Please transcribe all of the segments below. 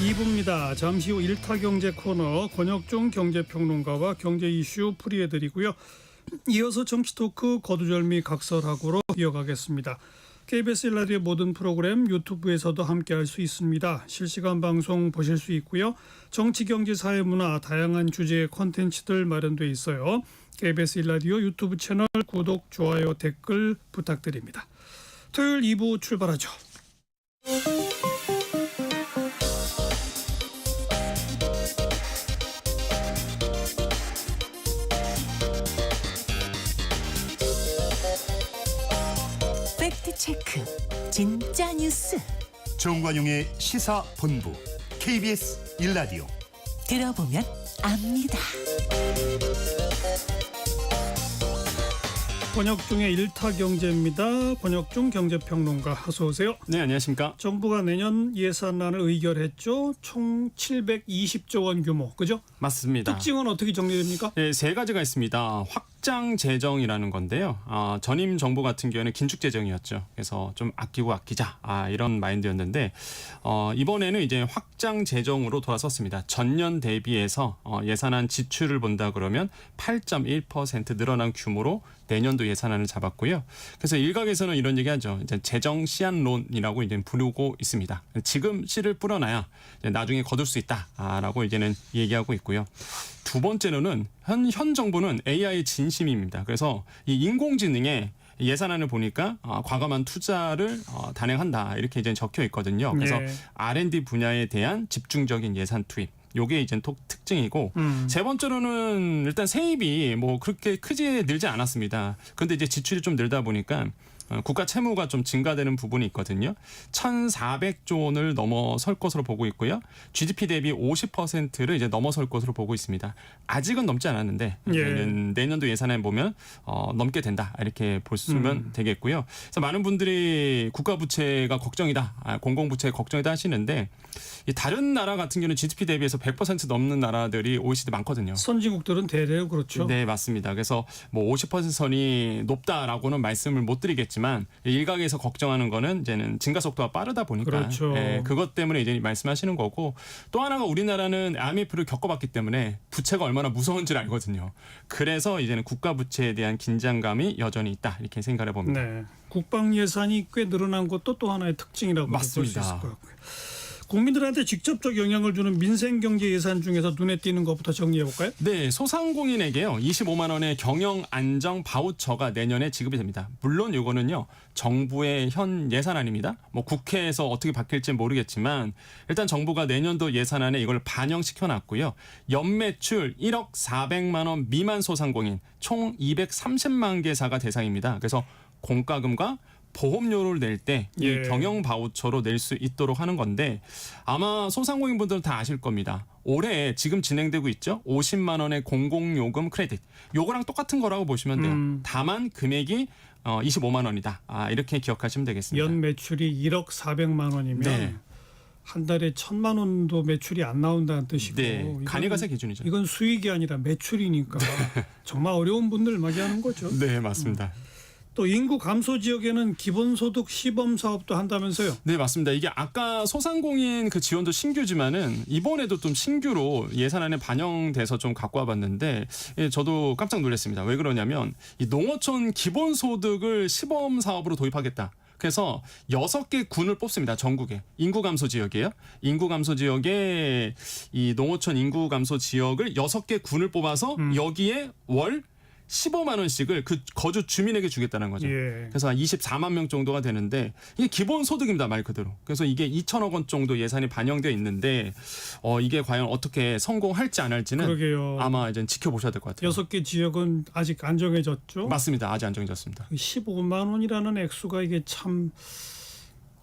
2부입니다. 잠시 후 1타 경제 코너 권혁중 경제평론가와 경제 이슈 풀이해드리고요. 이어서 정치 토크 거두절미 각설하고로 이어가겠습니다. KBS 1라디오 모든 프로그램 유튜브에서도 함께할 수 있습니다. 실시간 방송 보실 수 있고요. 정치, 경제, 사회, 문화 다양한 주제의 콘텐츠들 마련돼 있어요. KBS 1라디오 유튜브 채널 구독, 좋아요, 댓글 부탁드립니다. 토요일 2부 출발하죠. 팩트체크 진짜 뉴스 정관용의 시사본부 KBS 1라디오 들어보면 압니다. 권혁중의 1타 경제입니다. 권혁중 경제평론가 어서 오세요. 네, 안녕하십니까. 정부가 내년 예산안을 의결했죠. 총 720조 원 규모, 그죠? 맞습니다. 특징은 어떻게 정리됩니까? 네, 세 가지가 있습니다. 확장 재정이라는 건데요. 전임 정부 같은 경우에는 긴축 재정이었죠. 그래서 좀 아끼고 아끼자 이런 마인드였는데 이번에는 이제 확장 재정으로 돌아섰습니다. 전년 대비해서 예산안 지출을 본다 그러면 8.1% 늘어난 규모로 내년도 예산안을 잡았고요. 그래서 일각에서는 이런 얘기하죠. 이제 재정 시한론이라고 이제 부르고 있습니다. 지금 씨를 뿌려놔야 나중에 거둘 수 있다라고 이제는 얘기하고 있고요. 두 번째로는 현 정부는 AI 진심입니다. 그래서 이 인공지능에 예산안을 보니까 과감한 투자를 단행한다 이렇게 이제 적혀 있거든요. 그래서 네. R&D 분야에 대한 집중적인 예산 투입. 요게 이제 특징이고 세 번째로는 일단 세입이 뭐 그렇게 크게 늘지 않았습니다. 그런데 이제 지출이 좀 늘다 보니까 국가 채무가 좀 증가되는 부분이 있거든요. 1,400조 원을 넘어설 것으로 보고 있고요. GDP 대비 50%를 이제 넘어설 것으로 보고 있습니다. 아직은 넘지 않았는데 내년도 예산에 보면 넘게 된다 이렇게 보시면 되겠고요. 그래서 많은 분들이 국가 부채가 걱정이다, 공공부채 걱정이다 하시는데 다른 나라 같은 경우는 GDP 대비해서 100% 넘는 나라들이 OECD 많거든요. 선진국들은 대대로 그렇죠. 네, 맞습니다. 그래서 뭐 50% 선이 높다라고는 말씀을 못 드리겠지만 일각에서 걱정하는 거는 이제는 증가 속도가 빠르다 보니까 그렇죠. 그것 때문에 이제 말씀하시는 거고 또 하나가 우리나라는 IMF를 겪어봤기 때문에 부채가 얼마나 무서운지를 알거든요. 그래서 이제는 국가 부채에 대한 긴장감이 여전히 있다 이렇게 생각해 봅니다. 네, 국방 예산이 꽤 늘어난 것도 또 하나의 특징이라고 볼 수 있을 맞습니다. 것 같고요. 국민들한테 직접적 영향을 주는 민생경제 예산 중에서 눈에 띄는 것부터 정리해 볼까요? 네, 소상공인에게요 25만 원의 경영 안정 바우처가 내년에 지급이 됩니다. 물론 이거는요 정부의 현 예산안입니다. 뭐 국회에서 어떻게 바뀔지 모르겠지만 일단 정부가 내년도 예산안에 이걸 반영시켜 놨고요. 연매출 1억 400만 원 미만 소상공인 총 230만 개사가 대상입니다. 그래서 공과금과 보험료를 낼 때 이 경영 바우처로 낼 수 있도록 하는 건데 아마 소상공인분들은 다 아실 겁니다. 올해 지금 진행되고 있죠. 50만 원의 공공요금 크레딧. 요거랑 똑같은 거라고 보시면 돼요. 다만 금액이 25만 원이다. 이렇게 기억하시면 되겠습니다. 연 매출이 1억 400만 원이면 네. 한 달에 1,000만 원도 매출이 안 나온다는 뜻이고 네, 간이가세 기준이죠. 이건 수익이 아니라 매출이니까 정말 어려운 분들 맞이하는 거죠. 네, 맞습니다. 또 인구 감소 지역에는 기본소득 시범 사업도 한다면서요? 네, 맞습니다. 이게 아까 소상공인 그 지원도 신규지만은 이번에도 좀 신규로 예산안에 반영돼서 좀 갖고 와봤는데 저도 깜짝 놀랐습니다. 왜 그러냐면 이 농어촌 기본소득을 시범 사업으로 도입하겠다. 그래서 6개 군을 뽑습니다. 전국에. 인구 감소 지역이에요. 인구 감소 지역에 이 농어촌 인구 감소 지역을 6개 군을 뽑아서 여기에 월 15만 원씩을 그 거주 주민에게 주겠다는 거죠. 그래서 한 24만 명 정도가 되는데 이게 기본 소득입니다, 말 그대로. 그래서 이게 2천억 원 정도 예산이 반영되어 있는데 이게 과연 어떻게 성공할지 안 할지는 그러게요. 아마 이제 지켜보셔야 될 것 같아요. 6개 지역은 아직 안 정해졌죠? 맞습니다. 아직 안 정해졌습니다. 15만 원이라는 액수가 이게 참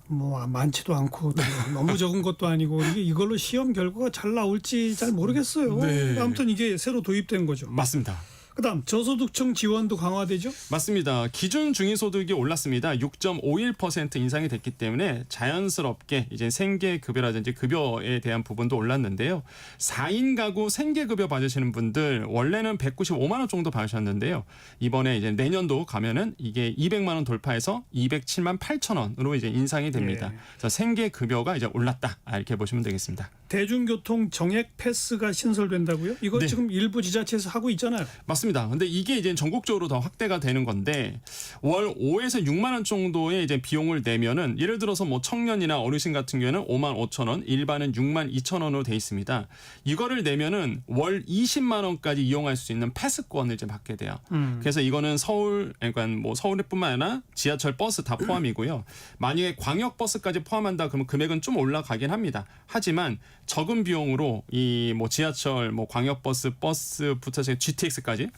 뭐 많지도 않고 너무 적은 것도 아니고 이걸로 시험 결과가 잘 나올지 잘 모르겠어요. 네. 아무튼 이게 새로 도입된 거죠. 맞습니다. 그다음 저소득층 지원도 강화되죠? 맞습니다. 기준 중위소득이 올랐습니다. 6.51% 인상이 됐기 때문에 자연스럽게 이제 생계급여라든지 급여에 대한 부분도 올랐는데요. 4인 가구 생계급여 받으시는 분들 원래는 195만 원 정도 받으셨는데요. 이번에 이제 내년도 가면은 이게 200만 원 돌파해서 207만 8천 원으로 이제 인상이 됩니다. 예. 그래서 생계급여가 이제 올랐다 이렇게 보시면 되겠습니다. 대중교통 정액 패스가 신설된다고요? 이거 네. 지금 일부 지자체에서 하고 있잖아요. 맞습니다. 근데 이게 이제 전국적으로 더 확대가 되는 건데 월 5에서 6만 원 정도의 이제 비용을 내면은 예를 들어서 뭐 청년이나 어르신 같은 경우에는 5만 5천 원, 일반은 6만 2천 원으로 돼 있습니다. 이거를 내면은 월 20만 원까지 이용할 수 있는 패스권을 이제 받게 돼요. 그래서 이거는 서울, 그러니까 뭐 서울뿐만 아니라 지하철, 버스 다 포함이고요. 만약에 광역 버스까지 포함한다 그러면 금액은 좀 올라가긴 합니다. 하지만 적은 비용으로 이 뭐 지하철, 뭐 광역버스, 버스부터 GTX까지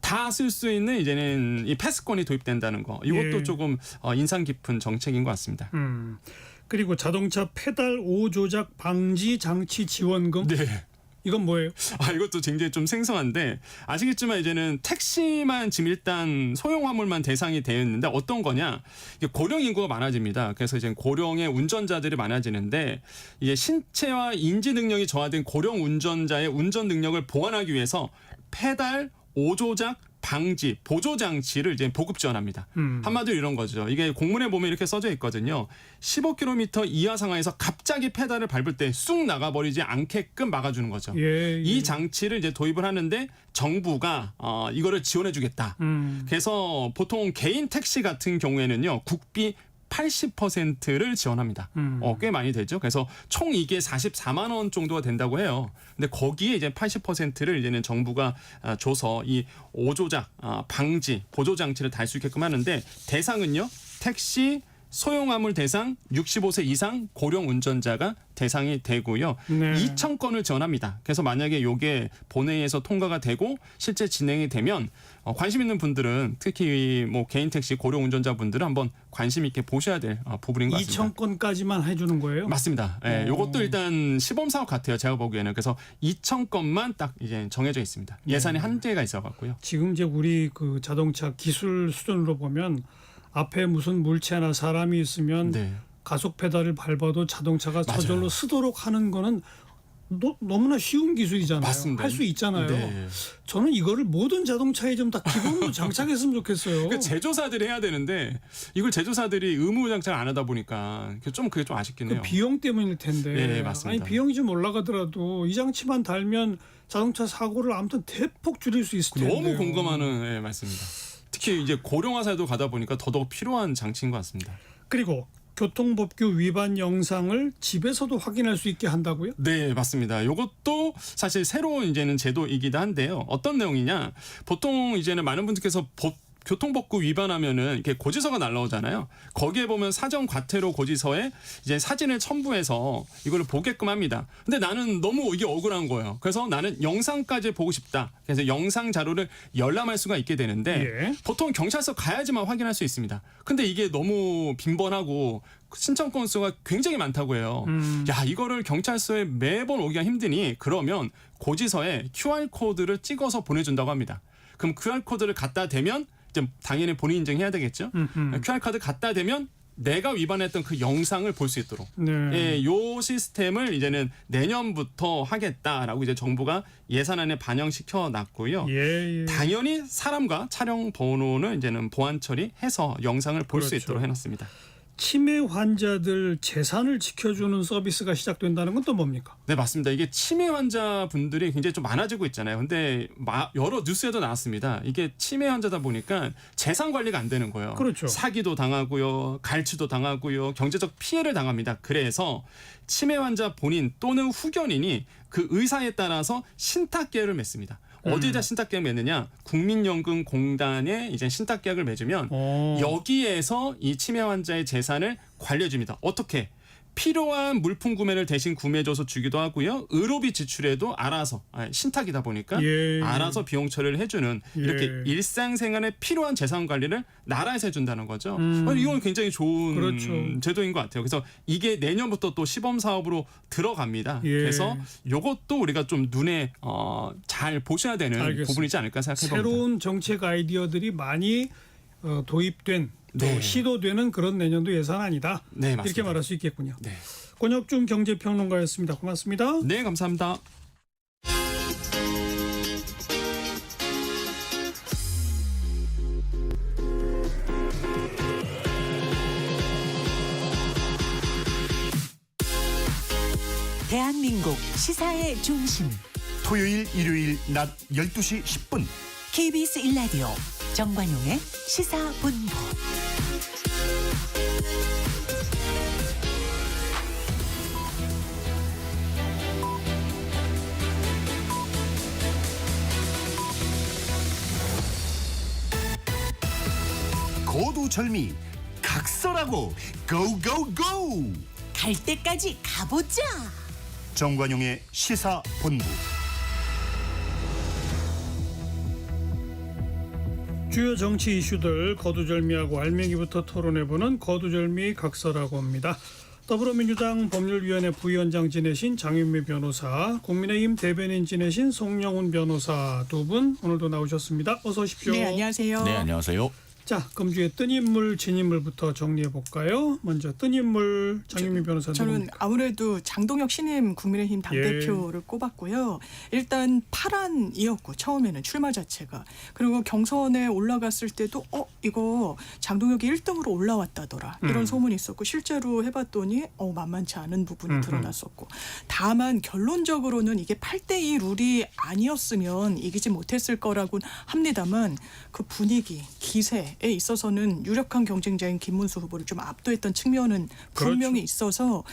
다 쓸 수 있는 이제는 이 패스권이 도입된다는 거. 이것도 예. 조금 인상 깊은 정책인 것 같습니다. 그리고 자동차 페달 오조작 방지 장치 지원금. 네. 이건 뭐예요? 이것도 굉장히 좀 생소한데 아시겠지만 이제는 택시만 지금 일단 소형 화물만 대상이 되어 있는데 어떤 거냐? 이게 고령 인구가 많아집니다. 그래서 이제 고령의 운전자들이 많아지는데 이제 신체와 인지 능력이 저하된 고령 운전자의 운전 능력을 보완하기 위해서 페달 오조작 방지 보조 장치를 이제 보급 지원합니다. 한마디로 이런 거죠. 이게 공문에 보면 이렇게 써져 있거든요. 15km 이하 상황에서 갑자기 페달을 밟을 때 쑥 나가버리지 않게끔 막아주는 거죠. 예, 예. 이 장치를 이제 도입을 하는데 정부가 이거를 지원해주겠다. 그래서 보통 개인 택시 같은 경우에는요, 국비 80%를 지원합니다. 꽤 많이 되죠. 그래서 총 이게 44만 원 정도가 된다고 해요. 근데 거기에 이제 80%를 이제는 정부가 줘서 이 오조작 방지 보조 장치를 달 수 있게끔 하는데 대상은요 택시 소형화물 대상 65세 이상 고령 운전자가 대상이 되고요. 네. 2,000건을 지원합니다. 그래서 만약에 이게 본회의에서 통과가 되고 실제 진행이 되면 관심 있는 분들은 특히 뭐 개인 택시 고령 운전자분들은 한번 관심 있게 보셔야 될 부분인 것 같습니다. 2,000건까지만 해주는 거예요? 맞습니다. 예, 요것도 일단 시범 사업 같아요. 제가 보기에는. 그래서 2,000건만 딱 이제 정해져 있습니다. 예산이 한계가 있어 갖고요. 지금 이제 우리 그 자동차 기술 수준으로 보면 앞에 무슨 물체나 사람이 있으면 네. 가속 페달을 밟아도 자동차가 맞아요. 저절로 쓰도록 하는 거는 너무나 쉬운 기술이잖아요. 맞습니다. 할 수 있잖아요. 네. 저는 이거를 모든 자동차에 좀 다 기본으로 장착했으면 좋겠어요. 그 제조사들이 해야 되는데 이걸 제조사들이 의무 장착을 안 하다 보니까 그게 좀 아쉽긴 그 해요. 비용 때문일 텐데. 네, 맞습니다. 아니 비용이 좀 올라가더라도 이 장치만 달면 자동차 사고를 아무튼 대폭 줄일 수 있을 텐데. 너무 공감하는 말씀입니다. 특히 이제 고령화 사회도 가다 보니까 더더욱 필요한 장치인 것 같습니다. 그리고 교통법규 위반 영상을 집에서도 확인할 수 있게 한다고요? 네, 맞습니다. 이것도 사실 새로운 이제는 제도이기도 한데요. 어떤 내용이냐? 보통 이제는 많은 분들께서 교통법규 위반하면은 이렇게 고지서가 날라오잖아요. 거기에 보면 사전 과태료 고지서에 이제 사진을 첨부해서 이거를 보게끔 합니다. 근데 나는 너무 이게 억울한 거예요. 그래서 나는 영상까지 보고 싶다. 그래서 영상 자료를 열람할 수가 있게 되는데 예. 보통 경찰서 가야지만 확인할 수 있습니다. 근데 이게 너무 빈번하고 신청 건수가 굉장히 많다고 해요. 야, 이거를 경찰서에 매번 오기가 힘드니 그러면 고지서에 QR코드를 찍어서 보내준다고 합니다. 그럼 QR코드를 갖다 대면 이제 당연히 본인 인증해야 되겠죠. QR코드 갖다 대면 내가 위반했던 그 영상을 볼 수 있도록. 네. 예, 요 시스템을 이제는 내년부터 하겠다라고 이제 정부가 예산안에 반영시켜 놨고요. 예. 당연히 사람과 차량 번호는 이제는 보안 처리해서 영상을 볼 수 그렇죠. 있도록 해놨습니다. 치매 환자들 재산을 지켜주는 서비스가 시작된다는 건 또 뭡니까? 네, 맞습니다. 이게 치매 환자분들이 굉장히 좀 많아지고 있잖아요. 근데 여러 뉴스에도 나왔습니다. 이게 치매 환자다 보니까 재산 관리가 안 되는 거예요. 그렇죠. 사기도 당하고요, 갈취도 당하고요, 경제적 피해를 당합니다. 그래서 치매 환자 본인 또는 후견인이 그 의사에 따라서 신탁계약을 맺습니다. 어디에다 신탁계약을 맺느냐? 국민연금공단에 이제 신탁계약을 맺으면 여기에서 이 치매 환자의 재산을 관리해 줍니다. 어떻게? 필요한 물품 구매를 대신 구매해줘서 주기도 하고요. 의료비 지출에도 알아서 신탁이다 보니까 예. 알아서 비용 처리를 해주는 이렇게 예. 일상생활에 필요한 재산 관리를 나라에서 해준다는 거죠. 이건 굉장히 좋은 그렇죠. 제도인 것 같아요. 그래서 이게 내년부터 또 시범 사업으로 들어갑니다. 예. 그래서 이것도 우리가 좀 눈에 잘 보셔야 되는 알겠습니다. 부분이지 않을까 생각해봅니다. 새로운 정책 아이디어들이 많이 도입된 또 네. 시도되는 그런 내년도 예산안이다. 네, 맞습니다. 이렇게 말할 수 있겠군요. 네. 권혁중 경제평론가였습니다. 고맙습니다. 네, 감사합니다. 대한민국 시사의 중심 토요일 일요일 낮 12시 10분 KBS 1라디오 정관용의 시사본부. 고두절미 각설하고 고고고 갈 때까지 가보자. 정관용의 시사본부. 주요 정치 이슈들 거두절미하고 알맹이부터 토론해보는 거두절미 각서라고 합니다. 더불어민주당 법률위원회 부위원장 지내신 장윤미 변호사, 국민의힘 대변인 지내신 송영훈 변호사 두 분 오늘도 나오셨습니다. 어서 오십시오. 네, 안녕하세요. 네, 안녕하세요. 자, 금주의 뜬 인물, 진 인물부터 정리해 볼까요? 먼저 뜬 인물 장윤미 변호사. 저는 누굽니까? 아무래도 장동혁 신임 국민의힘 당대표를 꼽았고요. 일단 파란이었고 처음에는 출마 자체가. 그리고 경선에 올라갔을 때도 이거 장동혁이 1등으로 올라왔다더라. 이런 소문이 있었고 실제로 해봤더니 만만치 않은 부분이 드러났었고. 다만 결론적으로는 이게 8대2 룰이 아니었으면 이기지 못했을 거라고는 합니다만 그 분위기, 기세 에 있어서는 유력한 경쟁자인 김문수 후보를 좀 압도했던 측면은 분명히 있어서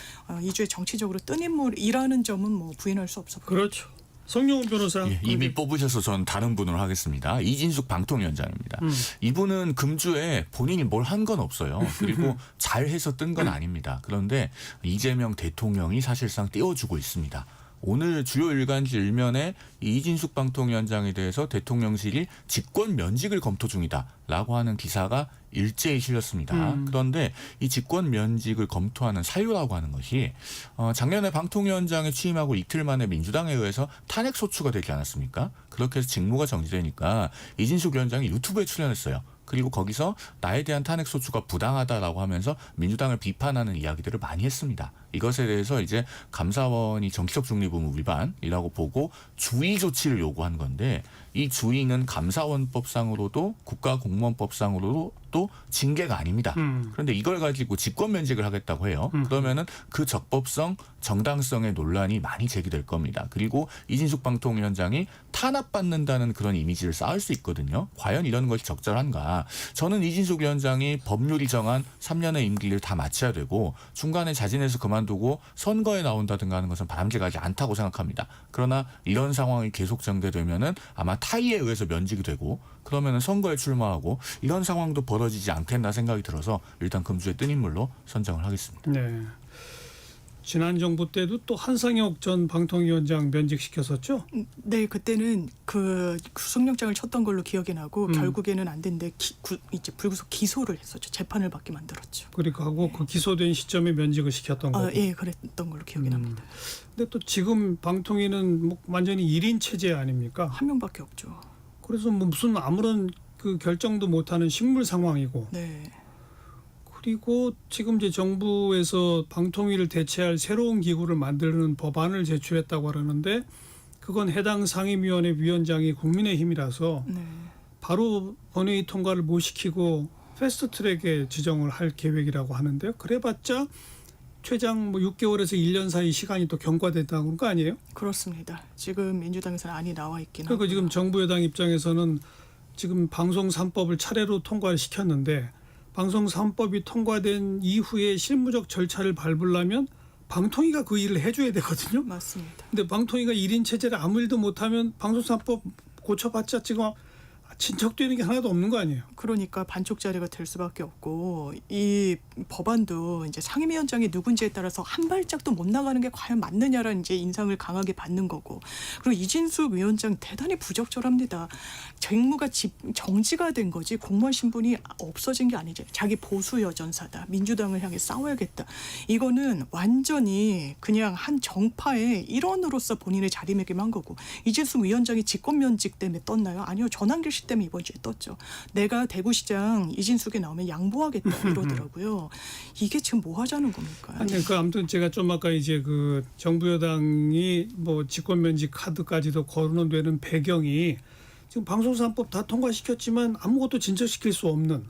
이주에 정치적으로 뜬 인물이라는 점은 뭐 부인할 수 없어 보입니다. 그렇죠. 송영훈 변호사. 예, 이미 뽑으셔서 전 다른 분으로 하겠습니다. 이진숙 방통위원장입니다. 이분은 금주에 본인이 뭘 한 건 없어요. 그리고 잘해서 뜬 건 아닙니다. 그런데 이재명 대통령이 사실상 띄워주고 있습니다. 오늘 주요 일간지 일면에 이진숙 방통위원장에 대해서 대통령실이 직권 면직을 검토 중이다라고 하는 기사가 일제히 실렸습니다. 그런데 이 직권 면직을 검토하는 사유라고 하는 것이 작년에 방통위원장에 취임하고 이틀 만에 민주당에 의해서 탄핵 소추가 되지 않았습니까? 그렇게 해서 직무가 정지되니까 이진숙 위원장이 유튜브에 출연했어요. 그리고 거기서 나에 대한 탄핵 소추가 부당하다라고 하면서 민주당을 비판하는 이야기들을 많이 했습니다. 이것에 대해서 이제 감사원이 정치적 중립 의무 위반이라고 보고 주의 조치를 요구한 건데 이 주의는 감사원법상으로도 국가공무원법상으로도 징계가 아닙니다. 그런데 이걸 가지고 직권 면직을 하겠다고 해요. 그러면은 그 적법성, 정당성의 논란이 많이 제기될 겁니다. 그리고 이진숙 방통위원장이 탄압받는다는 그런 이미지를 쌓을 수 있거든요. 과연 이런 것이 적절한가? 저는 이진숙 위원장이 법률이 정한 3년의 임기를 다 마쳐야 되고 중간에 자진해서 그만두고 선거에 나온다든가 하는 것은 바람직하지 않다고 생각합니다. 그러나 이런 상황이 계속 전개되면은 아마 타의에 의해서 면직이 되고 그러면은 선거에 출마하고 이런 상황도 벌어지지 않겠나 생각이 들어서 일단 금주의 뜬 인물로 선정을 하겠습니다. 네. 지난 정부 때도 또 한상혁 전 방통위원장 면직시켰었죠? 네, 그때는 그 구속영장을 쳤던 걸로 기억이 나고 결국에는 안 됐는데 이제 불구속 기소를 했었죠. 재판을 받게 만들었죠. 그리고 하고 그 기소된 시점에 면직을 시켰던 거고. 예, 그랬던 걸로 기억이 납니다. 근데 또 지금 방통위는 뭐 완전히 1인 체제 아닙니까? 한 명밖에 없죠. 그래서 뭐 무슨 아무런 그 결정도 못하는 식물 상황이고. 네. 그리고 지금 이제 정부에서 방통위를 대체할 새로운 기구를 만드는 법안을 제출했다고 하는데 그건 해당 상임위원회 위원장이 국민의힘이라서 네. 바로 본회의 통과를 못 시키고 패스트트랙에 지정을 할 계획이라고 하는데요. 그래봤자 최장 뭐 6개월에서 1년 사이 시간이 또 경과됐다는 그런 거 아니에요? 그렇습니다. 지금 민주당에서는 안이 나와 있긴 그러니까 하고요. 지금 정부 여당 입장에서는 지금 방송 3법을 차례로 통과를 시켰는데 방송 3법이 통과된 이후에 실무적 절차를 밟으려면 방통위가 그 일을 해줘야 되거든요. 맞습니다. 근데 방통위가 1인 체제를 아무 일도 못하면 방송 3법 고쳐봤자 지금 친척되는 게 하나도 없는 거 아니에요? 그러니까 반쪽짜리가 될 수밖에 없고 이 법안도 이제 상임위원장이 누군지에 따라서 한 발짝도 못 나가는 게 과연 맞느냐라는 이제 인상을 강하게 받는 거고 그리고 이진숙 위원장 대단히 부적절합니다. 직무가 정지가 된 거지 공무원 신분이 없어진 게 아니지. 자기 보수 여전사다. 민주당을 향해 싸워야겠다. 이거는 완전히 그냥 한 정파의 일원으로서 본인의 자리매김한 거고 이진숙 위원장이 직권면직 때문에 떴나요? 아니요. 전환길 씨 때문에 이번 주에 떴죠. 내가 대구시장 이진숙에 나오면 양보하겠다 이러더라고요. 이게 지금 뭐 하자는 겁니까? 아니, 아무튼 제가 좀 아까 이제 그 정부 여당이 뭐 직권면직 카드까지도 거론되는 배경이 지금 방송사법 다 통과시켰지만 아무것도 진척시킬 수 없는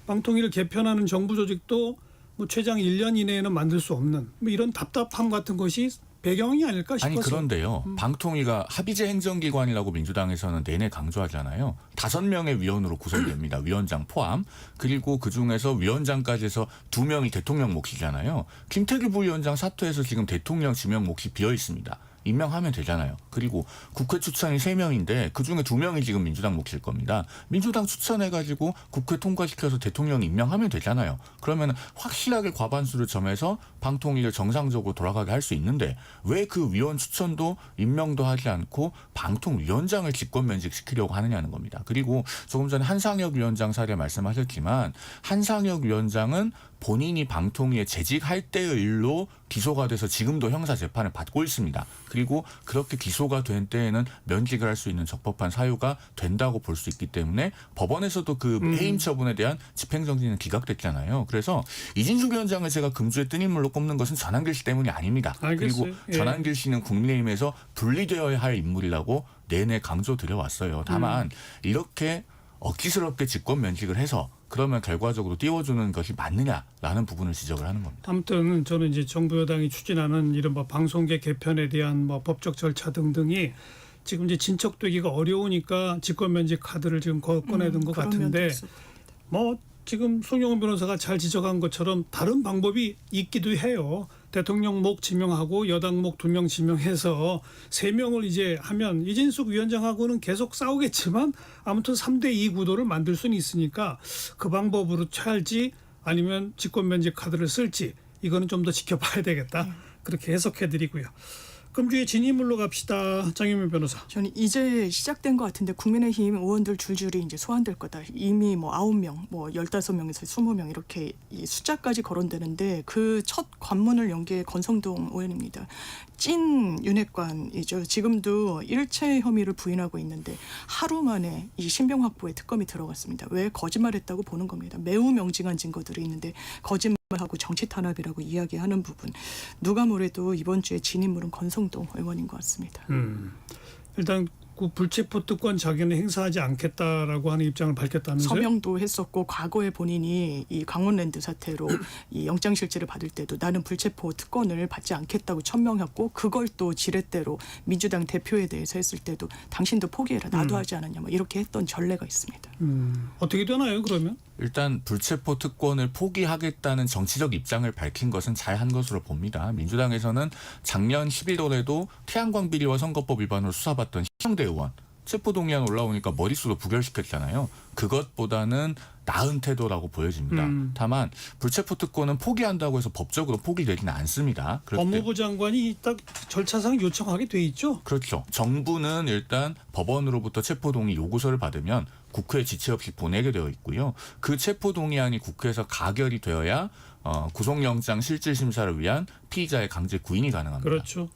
방통위를 개편하는 정부 조직도 뭐 최장 1년 이내에는 만들 수 없는 뭐 이런 답답함 같은 것이 배경이 아닐까 싶어서. 아니 그런데요. 방통위가 합의제 행정기관이라고 민주당에서는 내내 강조하잖아요. 5명의 위원으로 구성됩니다. 위원장 포함. 그리고 그중에서 위원장까지 해서 2명이 대통령 몫이잖아요. 김태규 부위원장 사퇴해서 지금 대통령 지명 몫이 비어 있습니다. 임명하면 되잖아요. 그리고 국회 추천이 3명인데 그중에 2명이 지금 민주당 몫일 겁니다. 민주당 추천해가지고 국회 통과시켜서 대통령 임명하면 되잖아요. 그러면 확실하게 과반수를 점해서 방통위를 정상적으로 돌아가게 할 수 있는데 왜 그 위원 추천도 임명도 하지 않고 방통위원장을 직권면직시키려고 하느냐는 겁니다. 그리고 조금 전에 한상혁 위원장 사례 말씀하셨지만 한상혁 위원장은 본인이 방통위에 재직할 때의 일로 기소가 돼서 지금도 형사 재판을 받고 있습니다. 그리고 그렇게 기소가 된 때에는 면직을 할 수 있는 적법한 사유가 된다고 볼 수 있기 때문에 법원에서도 그 해임 처분에 대한 집행정지는 기각됐잖아요. 그래서 이진숙 위원장을 제가 금주의 뜬 인물로 꼽는 것은 전한길 씨 때문이 아닙니다. 알겠어요. 그리고 예. 전한길 씨는 국민의힘에서 분리되어야 할 인물이라고 내내 강조드려왔어요. 다만 이렇게 억지스럽게 직권 면직을 해서 그러면 결과적으로 띄워주는 것이 맞느냐라는 부분을 지적을 하는 겁니다. 아무튼 저는 이제 정부 여당이 추진하는 이른바 방송계 개편에 대한 뭐 법적 절차 등등이 지금 이제 진척되기가 어려우니까 직권면직 카드를 지금 꺼내든 것 그런 같은데 면도 있을 뭐 지금 송영훈 변호사가 잘 지적한 것처럼 다른 방법이 있기도 해요. 대통령 목 지명하고 여당 목 2명 지명해서 3명을 이제 하면 이진숙 위원장하고는 계속 싸우겠지만 아무튼 3대2 구도를 만들 수는 있으니까 그 방법으로 취할지 아니면 직권면직 카드를 쓸지 이거는 좀 더 지켜봐야 되겠다. 그렇게 해석해드리고요. 금주의 진인물로 갑시다. 장윤민 변호사. 저는 이제 시작된 것 같은데 국민의힘 의원들 줄줄이 이제 소환될 거다. 이미 뭐 9명, 뭐 15명에서 20명 이렇게 이 숫자까지 거론되는데 그 첫 관문을 연 게 권성동 의원입니다. 찐 윤핵관이죠. 지금도 일체 혐의를 부인하고 있는데 하루 만에 이 신병 확보에 특검이 들어갔습니다. 왜 거짓말했다고 보는 겁니다. 매우 명징한 증거들이 있는데 거짓말하고 정치 탄압이라고 이야기하는 부분. 누가 뭐래도 이번 주에 진인물은 권성동 의원인 것 같습니다. 일단 그 불체포 특권 자기는 행사하지 않겠다라고 하는 입장을 밝혔다면서요? 서명도 했었고 과거에 본인이 이 강원랜드 사태로 이 영장실질을 받을 때도 나는 불체포 특권을 받지 않겠다고 천명했고 그걸 또 지렛대로 민주당 대표에 대해서 했을 때도 당신도 포기해라 나도 하지 않았냐 뭐 이렇게 했던 전례가 있습니다. 어떻게 되나요 그러면? 일단 불체포 특권을 포기하겠다는 정치적 입장을 밝힌 것은 잘한 것으로 봅니다. 민주당에서는 작년 11월에도 태양광 비리와 선거법 위반으로 수사받던 희영대 의원 체포동의안 올라오니까 머릿수로 부결시켰잖아요. 그것보다는 나은 태도라고 보여집니다. 다만 불체포 특권은 포기한다고 해서 법적으로 포기되지는 않습니다. 그럴 때 법무부 장관이 딱 절차상 요청하게 돼 있죠. 그렇죠. 정부는 일단 법원으로부터 체포동의 요구서를 받으면 국회에 지체 없이 보내게 되어 있고요. 그 체포동의안이 국회에서 가결이 되어야 구속영장 실질심사를 위한 피의자의 강제 구인이 가능합니다. 그렇죠.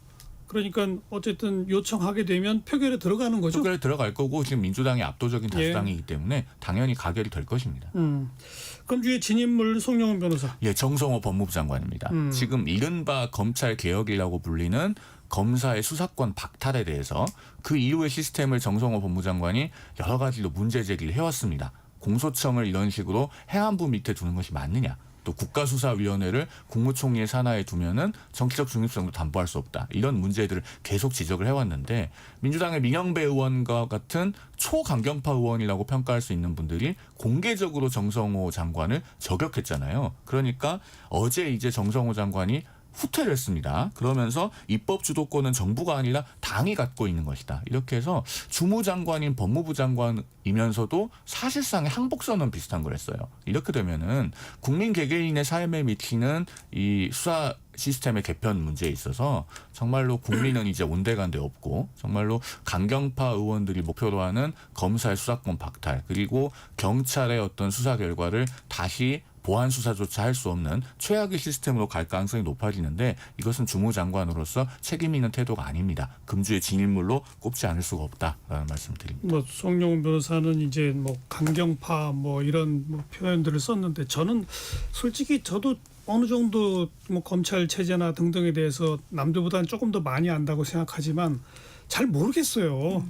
그러니까 어쨌든 요청하게 되면 표결에 들어가는 거죠. 표결에 들어갈 거고 지금 민주당이 압도적인 예. 다수당이기 때문에 당연히 가결이 될 것입니다. 그럼 주의 진인물 송영훈 변호사. 예, 정성호 법무부 장관입니다. 지금 이른바 검찰 개혁이라고 불리는 검사의 수사권 박탈에 대해서 그 이후의 시스템을 정성호 법무장관이 여러 가지로 문제 제기를 해왔습니다. 공소청을 이런 식으로 행안부 밑에 두는 것이 맞느냐. 또 국가수사위원회를 국무총리의 산하에 두면은 정치적 중립성도 담보할 수 없다. 이런 문제들을 계속 지적을 해왔는데 민주당의 민영배 의원과 같은 초강경파 의원이라고 평가할 수 있는 분들이 공개적으로 정성호 장관을 저격했잖아요. 그러니까 어제 이제 정성호 장관이 후퇴를 했습니다. 그러면서 입법 주도권은 정부가 아니라 당이 갖고 있는 것이다. 이렇게 해서 주무장관인 법무부 장관이면서도 사실상의 항복선언 비슷한 걸 했어요. 이렇게 되면은 국민 개개인의 삶에 미치는 이 수사 시스템의 개편 문제에 있어서 정말로 국민은 이제 온데간데 없고 정말로 강경파 의원들이 목표로 하는 검사의 수사권 박탈 그리고 경찰의 어떤 수사 결과를 다시 보안 수사조차 할 수 없는 최악의 시스템으로 갈 가능성이 높아지는데 이것은 주무장관으로서 책임 있는 태도가 아닙니다. 금주의 진인물로 꼽지 않을 수가 없다라는 말씀드립니다. 뭐 송영훈 변호사는 이제 뭐 강경파 뭐 이런 뭐 표현들을 썼는데 저는 솔직히 저도 어느 정도 뭐 검찰 체제나 등등에 대해서 남들보다는 조금 더 많이 안다고 생각하지만 잘 모르겠어요.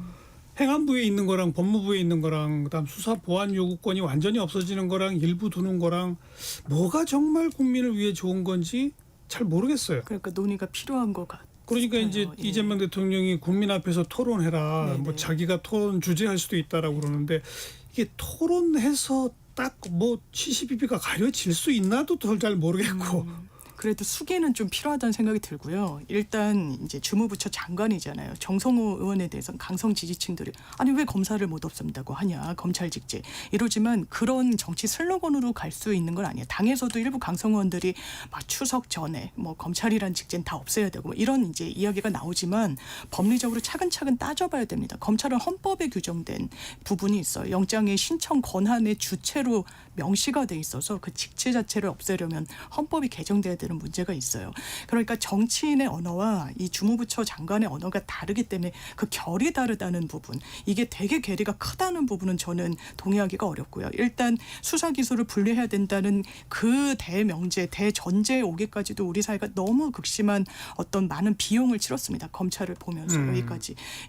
행안부에 있는 거랑 법무부에 있는 거랑 그다음 수사 보안 요구권이 완전히 없어지는 거랑 일부 두는 거랑 뭐가 정말 국민을 위해 좋은 건지 잘 모르겠어요. 그러니까 논의가 필요한 것 같아요. 그러니까 이제 예. 이재명 대통령이 국민 앞에서 토론해라. 네네. 뭐 자기가 토론 주재할 수도 있다라고 그러는데 이게 토론해서 딱 뭐 72비가 가려질 수 있나도 잘 모르겠고. 그래도 수기는 좀 필요하다는 생각이 들고요. 일단 이제 주무부처 장관이잖아요. 정성호 의원에 대해서는 강성 지지층들이 아니 왜 검사를 못 없앤다고 하냐. 검찰 직제. 이러지만 그런 정치 슬로건으로 갈 수 있는 건 아니에요. 당에서도 일부 강성 의원들이 막 추석 전에 뭐 검찰이란 직제는 다 없애야 되고 뭐 이런 이제 이야기가 나오지만 법리적으로 차근차근 따져봐야 됩니다. 검찰은 헌법에 규정된 부분이 있어요. 영장의 신청 권한의 주체로 명시가 돼 있어서 그 직체 자체를 없애려면 헌법이 개정돼야 되는 문제가 있어요. 그러니까 정치인의 언어와 이 주무부처 장관의 언어가 다르기 때문에 그 결이 다르다는 부분, 이게 되게 괴리가 크다는 부분은 저는 동의하기가 어렵고요. 일단 수사 기소를 분리해야 된다는 그 대명제, 대전제에 오기까지도 우리 사회가 너무 극심한 어떤 많은 비용을 치렀습니다. 검찰을 보면서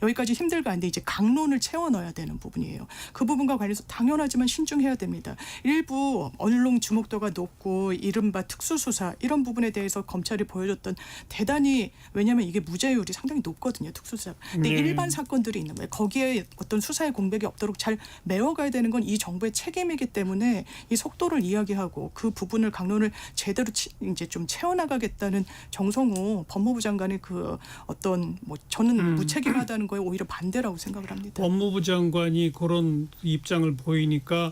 여기까지 힘들고 한데 이제 강론을 채워 넣어야 되는 부분이에요. 그 부분과 관련해서 당연하지만 신중해야 됩니다. 일부 언론 주목도가 높고 이른바 특수수사 이런 부분에 대해서 검찰이 보여줬던 대단히 왜냐하면 이게 무죄율이 상당히 높거든요. 특수수사. 근데 일반 사건들이 있는 거예요. 거기에 어떤 수사의 공백이 없도록 잘 메워가야 되는 건 이 정부의 책임이기 때문에 이 속도를 이야기하고 그 부분을 강론을 제대로 이제 좀 채워나가겠다는 정성호 법무부 장관의 그 어떤 뭐 저는 무책임하다는 거에 오히려 반대라고 생각을 합니다. 법무부 장관이 그런 입장을 보이니까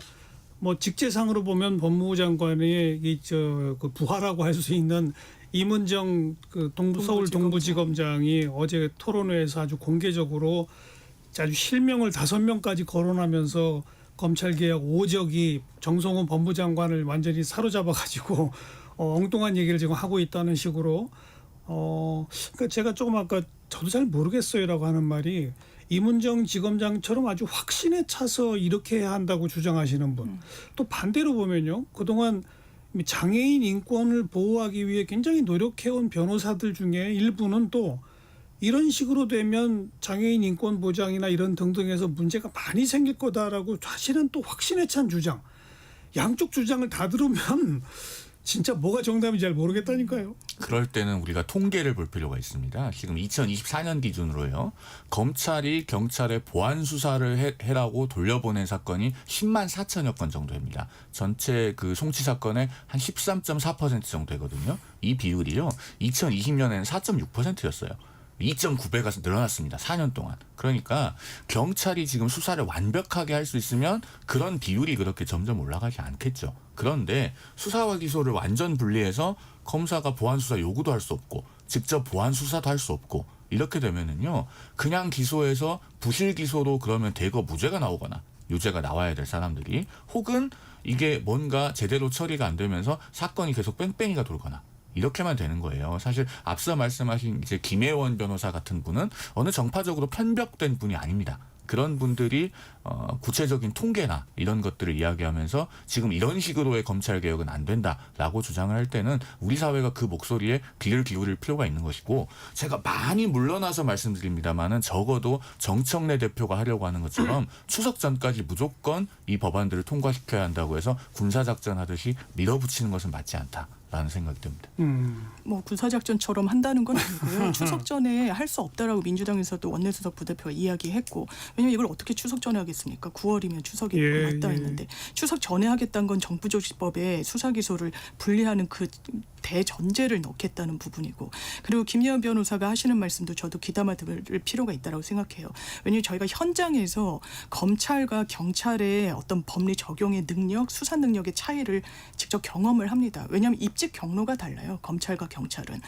뭐 직제상으로 보면 법무부 장관의 그 부하라고 할 수 있는 이문정 그 서울 동부지검장이 어제 토론회에서 아주 공개적으로 아주 실명을 5명까지 거론하면서 검찰 개혁 오적이 정성훈 법무부 장관을 완전히 사로잡아 가지고 엉뚱한 얘기를 지금 하고 있다는 식으로 그러니까 제가 조금 아까 저도 잘 모르겠어요라고 하는 말이 이문정 지검장처럼 아주 확신에 차서 이렇게 해야 한다고 주장하시는 분. 또 반대로 보면요. 그동안 장애인 인권을 보호하기 위해 굉장히 노력해온 변호사들 중에 일부는 또 이런 식으로 되면 장애인 인권 보장이나 이런 등등에서 문제가 많이 생길 거다라고 사실은 또 확신에 찬 주장. 양쪽 주장을 다 들으면 진짜 뭐가 정답인지 잘 모르겠다니까요. 그럴 때는 우리가 통계를 볼 필요가 있습니다. 지금 2024년 기준으로요. 검찰이 경찰에 보안 수사를 해라고 돌려보낸 사건이 10만 4천여 건 정도 됩니다. 전체 그 송치 사건의 한 13.4% 정도 되거든요. 이 비율이요. 2020년에는 4.6%였어요. 2.9배가 늘어났습니다. 4년 동안. 그러니까 경찰이 지금 수사를 완벽하게 할 수 있으면 그런 비율이 그렇게 점점 올라가지 않겠죠. 그런데 수사와 기소를 완전 분리해서 검사가 보안 수사 요구도 할 수 없고 직접 보안 수사도 할 수 없고 이렇게 되면은요. 그냥 기소해서 부실 기소로 그러면 대거 무죄가 나오거나 유죄가 나와야 될 사람들이 혹은 이게 뭔가 제대로 처리가 안 되면서 사건이 계속 뺑뺑이가 돌거나 이렇게만 되는 거예요. 사실 앞서 말씀하신 이제 김혜원 변호사 같은 분은 어느 정파적으로 편벽된 분이 아닙니다. 그런 분들이 구체적인 통계나 이런 것들을 이야기하면서 지금 이런 식으로의 검찰 개혁은 안 된다라고 주장을 할 때는 우리 사회가 그 목소리에 귀를 기울일 필요가 있는 것이고 제가 많이 물러나서 말씀드립니다만은 적어도 정청래 대표가 하려고 하는 것처럼 추석 전까지 무조건 이 법안들을 통과시켜야 한다고 해서 군사작전 하듯이 밀어붙이는 것은 맞지 않다. 라는 생각이 듭니다. 뭐 군사작전처럼 한다는 건 아니고요. 추석 전에 할 수 없다라고 민주당에서도 원내수석 부대표가 이야기했고, 왜냐하면 이걸 어떻게 추석 전에 하겠습니까? 9월이면 추석이 맞닿아 있는데 추석 전에 하겠다는 건 정부조직법에 수사기소를 분리하는 그 대전제를 넣겠다는 부분이고, 그리고 김예원 변호사가 하시는 말씀도 저도 귀담아 들을 필요가 있다고 생각해요. 왜냐하면 저희가 현장에서 검찰과 경찰의 어떤 법리 적용의 능력, 수사 능력의 차이를 직접 경험을 합니다. 왜냐하면 입직 경로가 달라요. 검찰과 경찰은.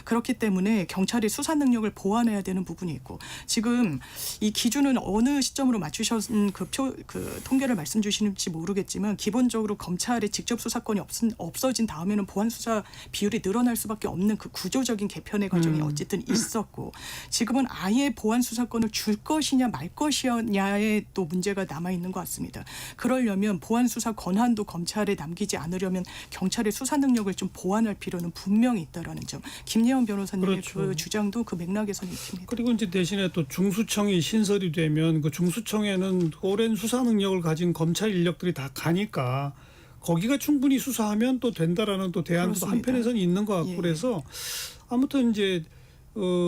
그렇기 때문에 경찰의 수사 능력을 보완해야 되는 부분이 있고, 지금 이 기준은 어느 시점으로 맞추신 그 통계를 말씀 주시는지 모르겠지만, 기본적으로 검찰의 직접 수사권이 없어진 다음에는 보완 수사 비율이 늘어날 수밖에 없는 그 구조적인 개편의 과정이 어쨌든 있었고, 지금은 아예 보완 수사권을 줄 것이냐 말 것이냐에 또 문제가 남아 있는 것 같습니다. 그러려면 보완 수사 권한도 검찰에 남기지 않으려면 경찰의 수사 능력을 좀 보완할 필요는 분명히 있다라는 점. 김예원 변호사님의 그렇죠. 그 주장도 그 맥락에서는 있습니다. 그리고 이제 대신에 또 중수청이 신설이 되면 그 중수청에는 오랜 수사 능력을 가진 검찰 인력들이 다 가니까 거기가 충분히 수사하면 또 된다라는 또 대안도 그렇습니다. 한편에서는 있는 것 같고, 예. 그래서 아무튼 이제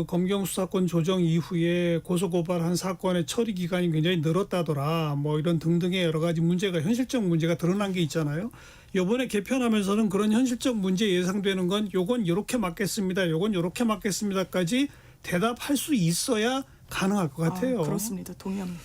검경 수사권 조정 이후에 고소고발한 사건의 처리 기간이 굉장히 늘었다더라, 뭐 이런 등등의 여러 가지 문제가, 현실적 문제가 드러난 게 있잖아요. 이번에 개편하면서는 그런 현실적 문제 예상되는 건 요건 이렇게 맞겠습니다, 요건 이렇게 맞겠습니다까지 대답할 수 있어야 가능할 것 같아요. 그렇습니다. 동의합니다.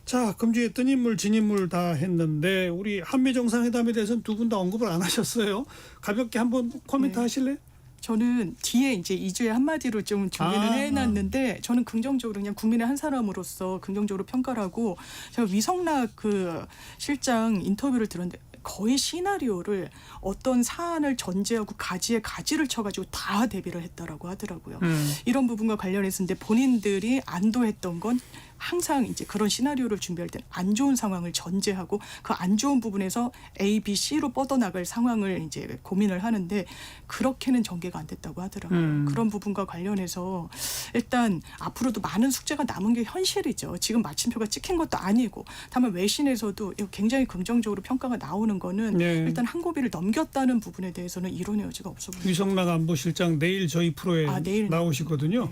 자, 금주에 뜬 인물 진인물 다 했는데 우리 한미 정상회담에 대해서는 두 분 다 언급을 안 하셨어요. 가볍게 한번 코멘트 네. 하실래요? 저는 뒤에 이제 2주에 한마디로 좀 준비를 아. 해놨는데, 저는 긍정적으로 그냥 국민의 한 사람으로서 긍정적으로 평가를 하고, 제가 위성락 그 실장 인터뷰를 들었는데 거의 시나리오를 어떤 사안을 전제하고 가지에 가지를 쳐가지고 다 대비를 했다라고 하더라고요. 이런 부분과 관련해서 근데 본인들이 안도했던 건 항상 이제 그런 시나리오를 준비할 때 안 좋은 상황을 전제하고 그 안 좋은 부분에서 A, B, C로 뻗어나갈 상황을 이제 고민을 하는데, 그렇게는 전개가 안 됐다고 하더라고요. 그런 부분과 관련해서 일단 앞으로도 많은 숙제가 남은 게 현실이죠. 지금 마침표가 찍힌 것도 아니고, 다만 외신에서도 굉장히 긍정적으로 평가가 나오는 거는 네. 일단 한 고비를 넘겼다는 부분에 대해서는 이론의 여지가 없어 보입니다. 위성락 안보실장 내일 저희 프로에 내일 나오시거든요.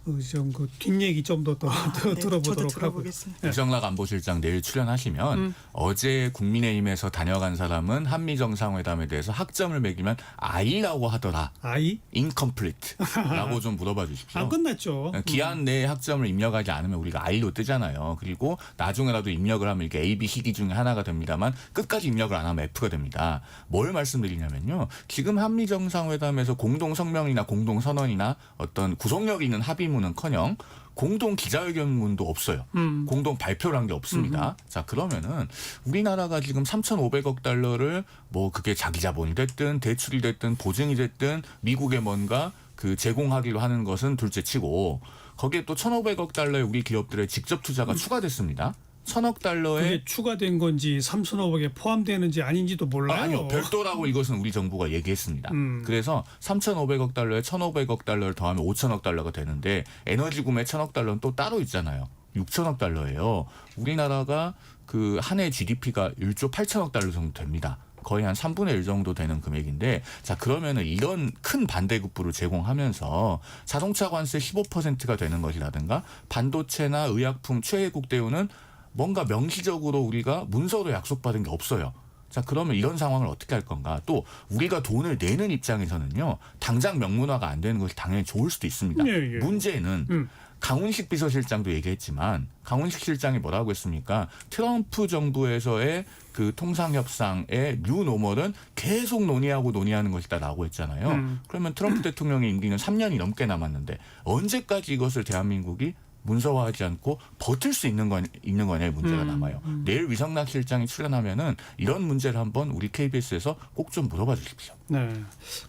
좀 그 뒷얘기 좀 더 네, 들어보도록 저도 하고. 들어보겠습니다. 위성락 안보실장 내일 출연하시면 어제 국민의힘에서 다녀간 사람은 한미 정상회담에 대해서 학점을 매기면 I라고 하더라. 아이? incomplete라고 좀 물어봐 주십시오. 안 끝났죠. 기한 내에 학점을 입력하지 않으면 우리가 I로 뜨잖아요. 그리고 나중에라도 입력을 하면 이게 A, B, C 중에 하나가 됩니다만 끝까지 입력을 안 하면 F가 됩니다. 뭘 말씀드리냐면요. 지금 한미 정상회담에서 공동 성명이나 공동 선언이나 어떤 구속력 있는 합의문은커녕 공동 기자회견문도 없어요. 공동 발표를 한 게 없습니다. 자, 그러면은 우리나라가 지금 3,500억 달러를 뭐 그게 자기 자본이 됐든 대출이 됐든 보증이 됐든 미국에 뭔가 그 제공하기로 하는 것은 둘째치고, 거기에 또 1,500억 달러의 우리 기업들의 직접 투자가 추가됐습니다. 1,000억 달러의 그게 추가된 건지 3,500에 포함되는지 아닌지도 몰라요. 아니요, 별도라고 이것은 우리 정부가 얘기했습니다. 그래서 3,500억 달러에 1,500억 달러를 더하면 5,000억 달러가 되는데, 에너지 구매 1,000억 달러는 또 따로 있잖아요. 6,000억 달러예요. 우리나라가 그 한 해 GDP가 1조 8천억 달러 정도 됩니다. 거의 한 3분의 1 정도 되는 금액인데, 자, 그러면은 이런 큰 반대급부를 제공하면서 자동차 관세 15%가 되는 것이라든가 반도체나 의약품 최애국 대우는 뭔가 명시적으로 우리가 문서로 약속받은 게 없어요. 자, 그러면 이런 상황을 어떻게 할 건가? 또 우리가 돈을 내는 입장에서는요, 당장 명문화가 안 되는 것이 당연히 좋을 수도 있습니다. 예, 예. 문제는 강훈식 비서실장도 얘기했지만, 강훈식 실장이 뭐라고 했습니까? 트럼프 정부에서의 그 통상협상의 뉴 노멀은 계속 논의하는 것이다라고 했잖아요. 그러면 트럼프 대통령의 임기는 3년이 넘게 남았는데 언제까지 이것을 대한민국이 문서화하지 않고 버틸 수 있는 거냐의 문제가 남아요. 내일 위성락 실장이 출연하면은 이런 문제를 한번 우리 KBS에서 꼭 좀 물어봐 주십시오. 네,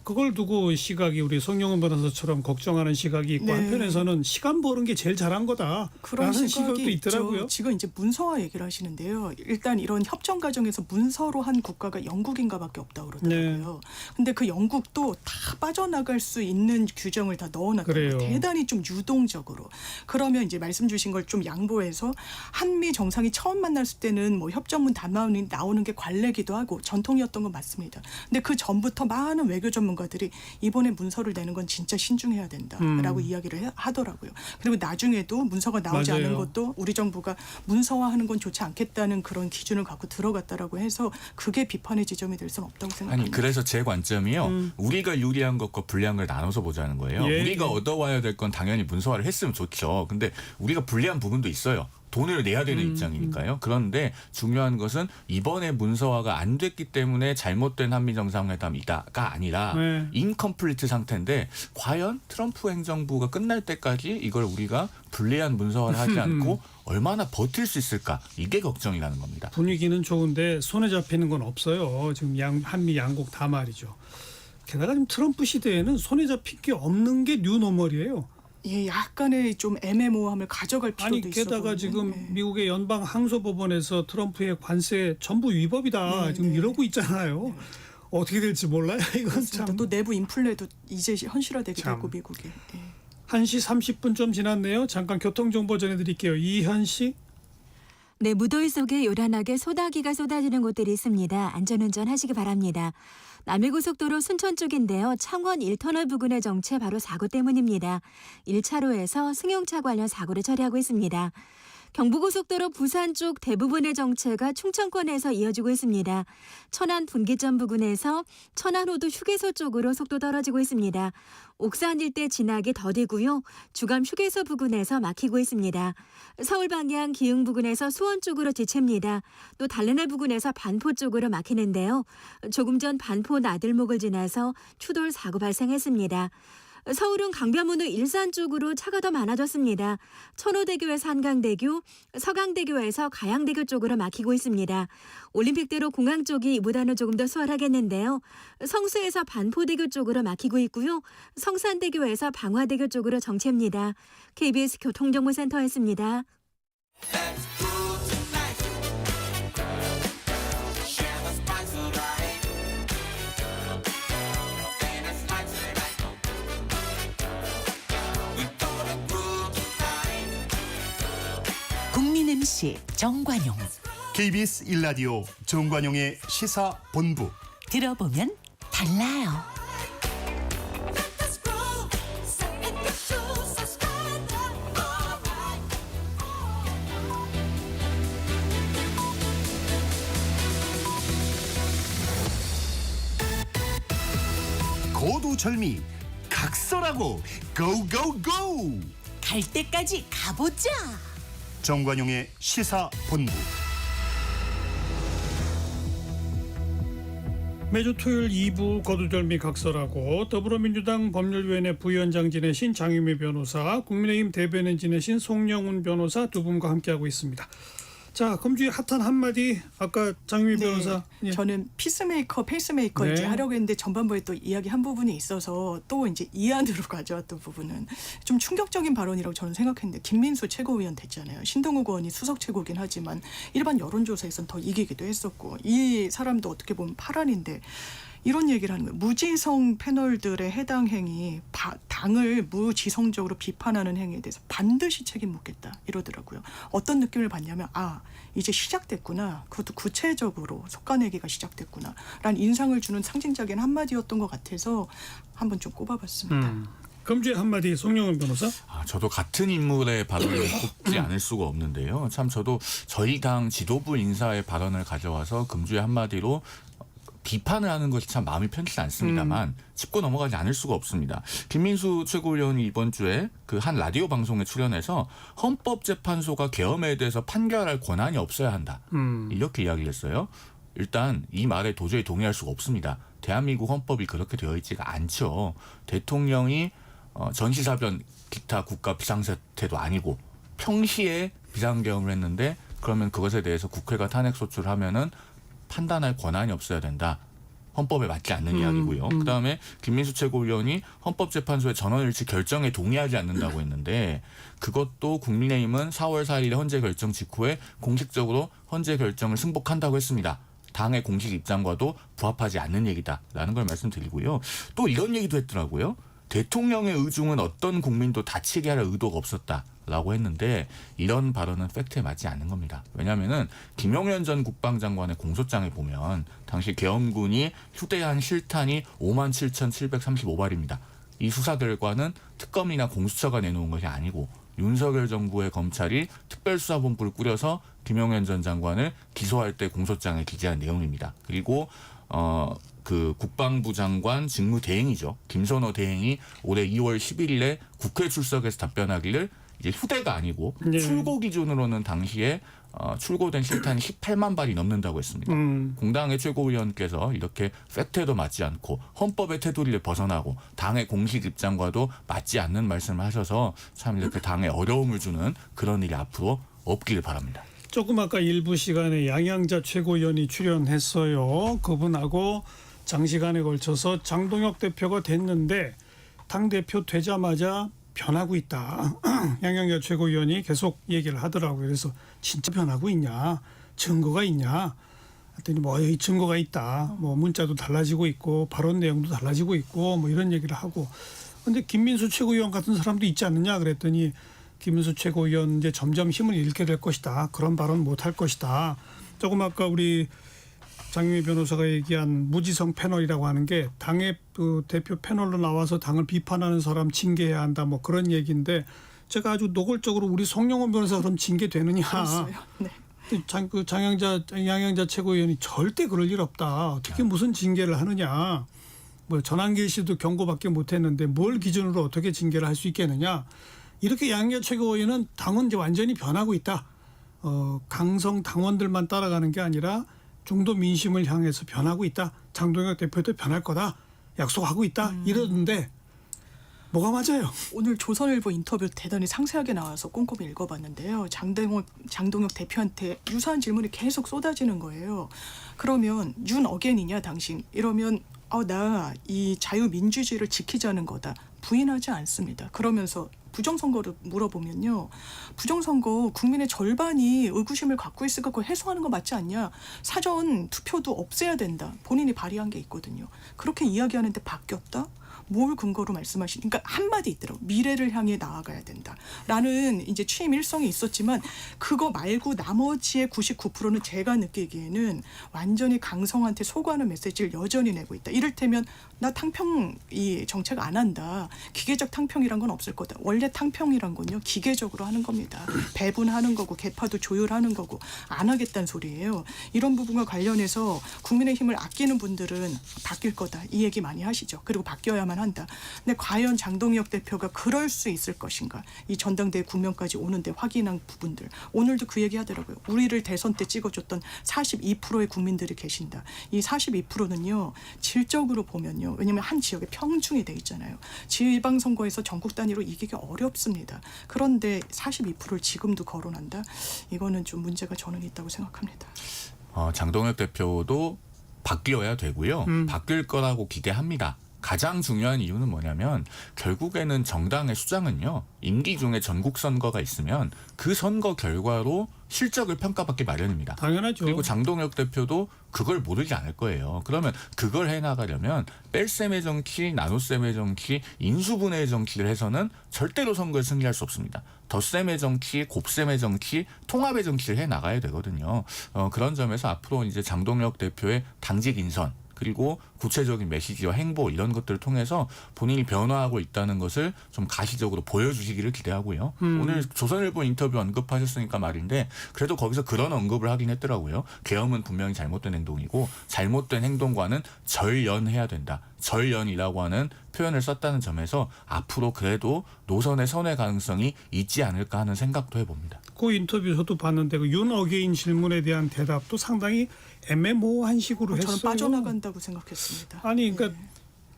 그걸 두고 시각이 우리 송영은 변호사처럼 걱정하는 시각이 있고, 네. 한편에서는 시간 버는 게 제일 잘한 거다라는 그런 시각도 시각이 있더라고요. 있죠. 지금 이제 문서화 얘기를 하시는데요. 일단 이런 협정 과정에서 문서로 한 국가가 영국인가밖에 없다고 그러더라고요. 근데 그 영국도 다 빠져나갈 수 있는 규정을 다 넣어놨거든요. 그래요. 대단히 좀 유동적으로. 그러면 이제 말씀 주신 걸 좀 양보해서 한미 정상이 처음 만났을 때는 뭐 협정문 담화문이 나오는 게 관례기도 하고 전통이었던 건 맞습니다. 근데 그 전부터 많은 외교 전문가들이 이번에 문서를 내는 건 진짜 신중해야 된다라고 이야기를 하더라고요. 그리고 나중에도 문서가 나오지 맞아요. 않은 것도 우리 정부가 문서화하는 건 좋지 않겠다는 그런 기준을 갖고 들어갔다라고 해서 그게 비판의 지점이 될 수는 없다고 생각합니다. 아니 그래서 제 관점이요. 우리가 유리한 것과 불리한 걸 나눠서 보자는 거예요. 예, 우리가 예. 얻어와야 될 건 당연히 문서화를 했으면 좋죠. 근데 우리가 불리한 부분도 있어요. 돈을 내야 되는 입장이니까요. 그런데 중요한 것은 이번에 문서화가 안 됐기 때문에 잘못된 한미 정상회담이다가 아니라 네. 인컴플리트 상태인데 과연 트럼프 행정부가 끝날 때까지 이걸 우리가 불리한 문서화를 하지 않고 얼마나 버틸 수 있을까 이게 걱정이라는 겁니다. 분위기는 좋은데 손에 잡히는 건 없어요. 지금 한미 양국 다 말이죠. 게다가 지금 트럼프 시대에는 손에 잡힐 게 없는 게 뉴노멀이에요. 예, 약간의 좀 애매모호함을 가져갈 필요도 아니 있어 게다가 보이는, 지금 예. 미국의 연방 항소법원에서 트럼프의 관세 전부 위법이다 네, 지금 네. 이러고 있잖아요. 어떻게 될지 몰라요. 이건 그렇습니다. 참. 또 내부 인플레도 이제 현실화되게 참. 되고 미국이. 예. 1시 30분 좀 지났네요. 잠깐 교통정보 전해드릴게요. 이현 씨. 네, 무더위 속에 요란하게 소나기가 쏟아지는 곳들이 있습니다. 안전운전 하시기 바랍니다. 남해고속도로 순천 쪽인데요. 창원 1터널 부근의 정체 바로 사고 때문입니다. 1차로에서 승용차 관련 사고를 처리하고 있습니다. 경부고속도로 부산 쪽 대부분의 정체가 충청권에서 이어지고 있습니다. 천안 분기점 부근에서 천안호도 휴게소 쪽으로 속도 떨어지고 있습니다. 옥산 일대 진학이 더디고요. 주감 휴게소 부근에서 막히고 있습니다. 서울 방향 기흥 부근에서 수원 쪽으로 지칩니다. 또 달래내 부근에서 반포 쪽으로 막히는데요. 조금 전 반포 나들목을 지나서 추돌 사고 발생했습니다. 서울은 강변북로 일산 쪽으로 차가 더 많아졌습니다. 천호대교에서 한강대교, 서강대교에서 가양대교 쪽으로 막히고 있습니다. 올림픽대로 공항 쪽이 이보다는 조금 더 수월하겠는데요. 성수에서 반포대교 쪽으로 막히고 있고요. 성산대교에서 방화대교 쪽으로 정체입니다. KBS 교통정보센터였습니다. 국민 MC 정관용. KBS 1라디오 정관용의 시사본부. 들어보면 달라요. 고두절미 각설하고 고고고. 갈 때까지 가보자. 정관용의 시사본부. 매주 토요일 2부 거두절미 각설하고 더불어민주당 법률위원회 부위원장 지내신 장유미 변호사, 국민의힘 대변인 지내신 송영훈 변호사 두 분과 함께하고 있습니다. 자, 금주의 핫한 한마디 아까 장유미 변호사. 예. 저는 피스메이커, 페이스메이커 네. 이제 하려고 했는데 전반부에 또 이야기한 부분이 있어서 또 이제 이안으로 가져왔던 부분은 좀 충격적인 발언이라고 저는 생각했는데 김민수 최고위원 됐잖아요. 신동욱 의원이 수석 최고긴 하지만 일반 여론조사에서는 더 이기기도 했었고 이 사람도 어떻게 보면 파란인데 이런 얘기를 하는 거예요. 무지성 패널들의 해당 행위, 당을 무지성적으로 비판하는 행위에 대해서 반드시 책임 묻겠다 이러더라고요. 어떤 느낌을 받냐면 이제 시작됐구나. 그것도 구체적으로 속가내기가 시작됐구나. 라는 인상을 주는 상징적인 한마디였던 것 같아서 한번 좀 꼽아봤습니다. 금주의 한마디 송영훈 변호사. 저도 같은 인물의 발언을 꼽지 않을 수가 없는데요. 참 저도 저희 당 지도부 인사의 발언을 가져와서 금주의 한마디로 비판을 하는 것이 참 마음이 편치 않습니다만 짚고 넘어가지 않을 수가 없습니다. 김민수 최고위원이 이번 주에 그 한 라디오 방송에 출연해서 헌법재판소가 계엄에 대해서 판결할 권한이 없어야 한다. 이렇게 이야기를 했어요. 일단 이 말에 도저히 동의할 수가 없습니다. 대한민국 헌법이 그렇게 되어 있지가 않죠. 대통령이 전시사변 기타 국가 비상사태도 아니고 평시에 비상계엄을 했는데 그러면 그것에 대해서 국회가 탄핵소추를 하면은 판단할 권한이 없어야 된다. 헌법에 맞지 않는 이야기고요. 그다음에 김민수 최고위원이 헌법재판소의 전원일치 결정에 동의하지 않는다고 했는데 그것도 국민의힘은 4월 4일에 헌재 결정 직후에 공식적으로 헌재 결정을 승복한다고 했습니다. 당의 공식 입장과도 부합하지 않는 얘기다라는 걸 말씀드리고요. 또 이런 얘기도 했더라고요. 대통령의 의중은 어떤 국민도 다치게 할 의도가 없었다라고 했는데 이런 발언은 팩트에 맞지 않는 겁니다. 왜냐하면은 김용현 전 국방장관의 공소장에 보면 당시 계엄군이 휴대한 실탄이 57,735발입니다. 이 수사 결과는 특검이나 공수처가 내놓은 것이 아니고 윤석열 정부의 검찰이 특별수사본부를 꾸려서 김용현 전 장관을 기소할 때 공소장에 기재한 내용입니다. 그리고 그 국방부 장관 직무대행이죠. 김선호 대행이 올해 2월 11일에 국회 출석해서 답변하기를 이제 휴대가 아니고 네. 출고 기준으로는 당시에 출고된 실탄이 18만 발이 넘는다고 했습니다. 공당의 최고위원께서 이렇게 팩트에도 맞지 않고 헌법의 테두리를 벗어나고 당의 공식 입장과도 맞지 않는 말씀을 하셔서 참 이렇게 당에 어려움을 주는 그런 일이 앞으로 없기를 바랍니다. 조금 아까 일부 시간에 양양자 최고위원이 출연했어요. 그분하고 장시간에 걸쳐서 장동혁 대표가 됐는데 당대표 되자마자 변하고 있다. 양양자 최고위원이 계속 얘기를 하더라고요. 그래서 진짜 변하고 있냐? 증거가 있냐? 했더니 뭐 이 증거가 있다. 뭐 문자도 달라지고 있고 발언 내용도 달라지고 있고 뭐 이런 얘기를 하고. 근데 김민수 최고위원 같은 사람도 있지 않느냐 그랬더니 김민수 최고위원 이제 점점 힘을 잃게 될 것이다. 그런 발언 못 할 것이다. 조금 아까 우리 장유미 변호사가 얘기한 무지성 패널이라고 하는 게 당의 그 대표 패널로 나와서 당을 비판하는 사람 징계해야 한다. 뭐 그런 얘기인데 제가 아주 노골적으로 우리 송영원 변호사 그럼 징계되느냐. 그랬어요. 네. 양양자 최고위원이 절대 그럴 일 없다. 어떻게 무슨 징계를 하느냐. 뭐 전한길 씨도 경고밖에 못했는데 뭘 기준으로 어떻게 징계를 할 수 있겠느냐. 이렇게 양양자 최고위원은 당은 이제 완전히 변하고 있다. 강성 당원들만 따라가는 게 아니라 중도 민심을 향해서 변하고 있다. 장동혁 대표도 변할 거다. 약속하고 있다. 이러는데 뭐가 맞아요? 오늘 조선일보 인터뷰 대단히 상세하게 나와서 꼼꼼히 읽어봤는데요. 장동혁 대표한테 유사한 질문이 계속 쏟아지는 거예요. 그러면 윤 어게인이냐 당신? 이러면 나 이 자유민주주의를 지키자는 거다. 부인하지 않습니다. 그러면서 부정선거를 물어보면요. 부정선거 국민의 절반이 의구심을 갖고 있으니까 그거 해소하는 거 맞지 않냐. 사전 투표도 없애야 된다. 본인이 발의한 게 있거든요. 그렇게 이야기하는데 바뀌었다? 뭘 근거로 말씀하시니? 그러니까 한마디 있더라고. 미래를 향해 나아가야 된다. 라는 이제 취임 일성이 있었지만 그거 말고 나머지의 99%는 제가 느끼기에는 완전히 강성한테 소구하는 메시지를 여전히 내고 있다. 이를테면 나 탕평 이 정책 안 한다. 기계적 탕평이란 건 없을 거다. 원래 탕평이란 건요. 기계적으로 하는 겁니다. 배분하는 거고 개파도 조율하는 거고 안 하겠다는 소리예요. 이런 부분과 관련해서 국민의힘을 아끼는 분들은 바뀔 거다. 이 얘기 많이 하시죠. 그리고 바뀌어야만 한다. 근데 과연 장동혁 대표가 그럴 수 있을 것인가? 이 전당대회 국면까지 오는데 확인한 부분들. 오늘도 그 얘기 하더라고요. 우리를 대선 때 찍어줬던 42%의 국민들이 계신다. 이 42%는요. 질적으로 보면요. 왜냐하면 한 지역에 평중이 돼 있잖아요. 지방선거에서 전국 단위로 이기기 어렵습니다. 그런데 42%를 지금도 거론한다? 이거는 좀 문제가 저는 있다고 생각합니다. 장동혁 대표도 바뀌어야 되고요. 바뀔 거라고 기대합니다. 가장 중요한 이유는 뭐냐면 결국에는 정당의 수장은요. 임기 중에 전국 선거가 있으면 그 선거 결과로 실적을 평가받기 마련입니다. 당연하죠. 그리고 장동혁 대표도 그걸 모르지 않을 거예요. 그러면 그걸 해나가려면 뺄셈의 정치, 나눗셈의 정치, 인수분해의 정치를 해서는 절대로 선거에 승리할 수 없습니다. 덧셈의 정치, 곱셈의 정치, 통합의 정치를 해나가야 되거든요. 그런 점에서 앞으로 이제 장동혁 대표의 당직 인선 그리고 구체적인 메시지와 행보 이런 것들을 통해서 본인이 변화하고 있다는 것을 좀 가시적으로 보여주시기를 기대하고요. 오늘 조선일보 인터뷰 언급하셨으니까 말인데 그래도 거기서 그런 언급을 하긴 했더라고요. 계엄은 분명히 잘못된 행동이고 잘못된 행동과는 절연해야 된다. 절연이라고 하는 표현을 썼다는 점에서 앞으로 그래도 노선의 선회 가능성이 있지 않을까 하는 생각도 해봅니다. 그 인터뷰 저도 봤는데 그 윤 어게인 질문에 대한 대답도 상당히 애매모호한 식으로 했어요. 저는 빠져나간다고 생각했습니다. 아니 그러니까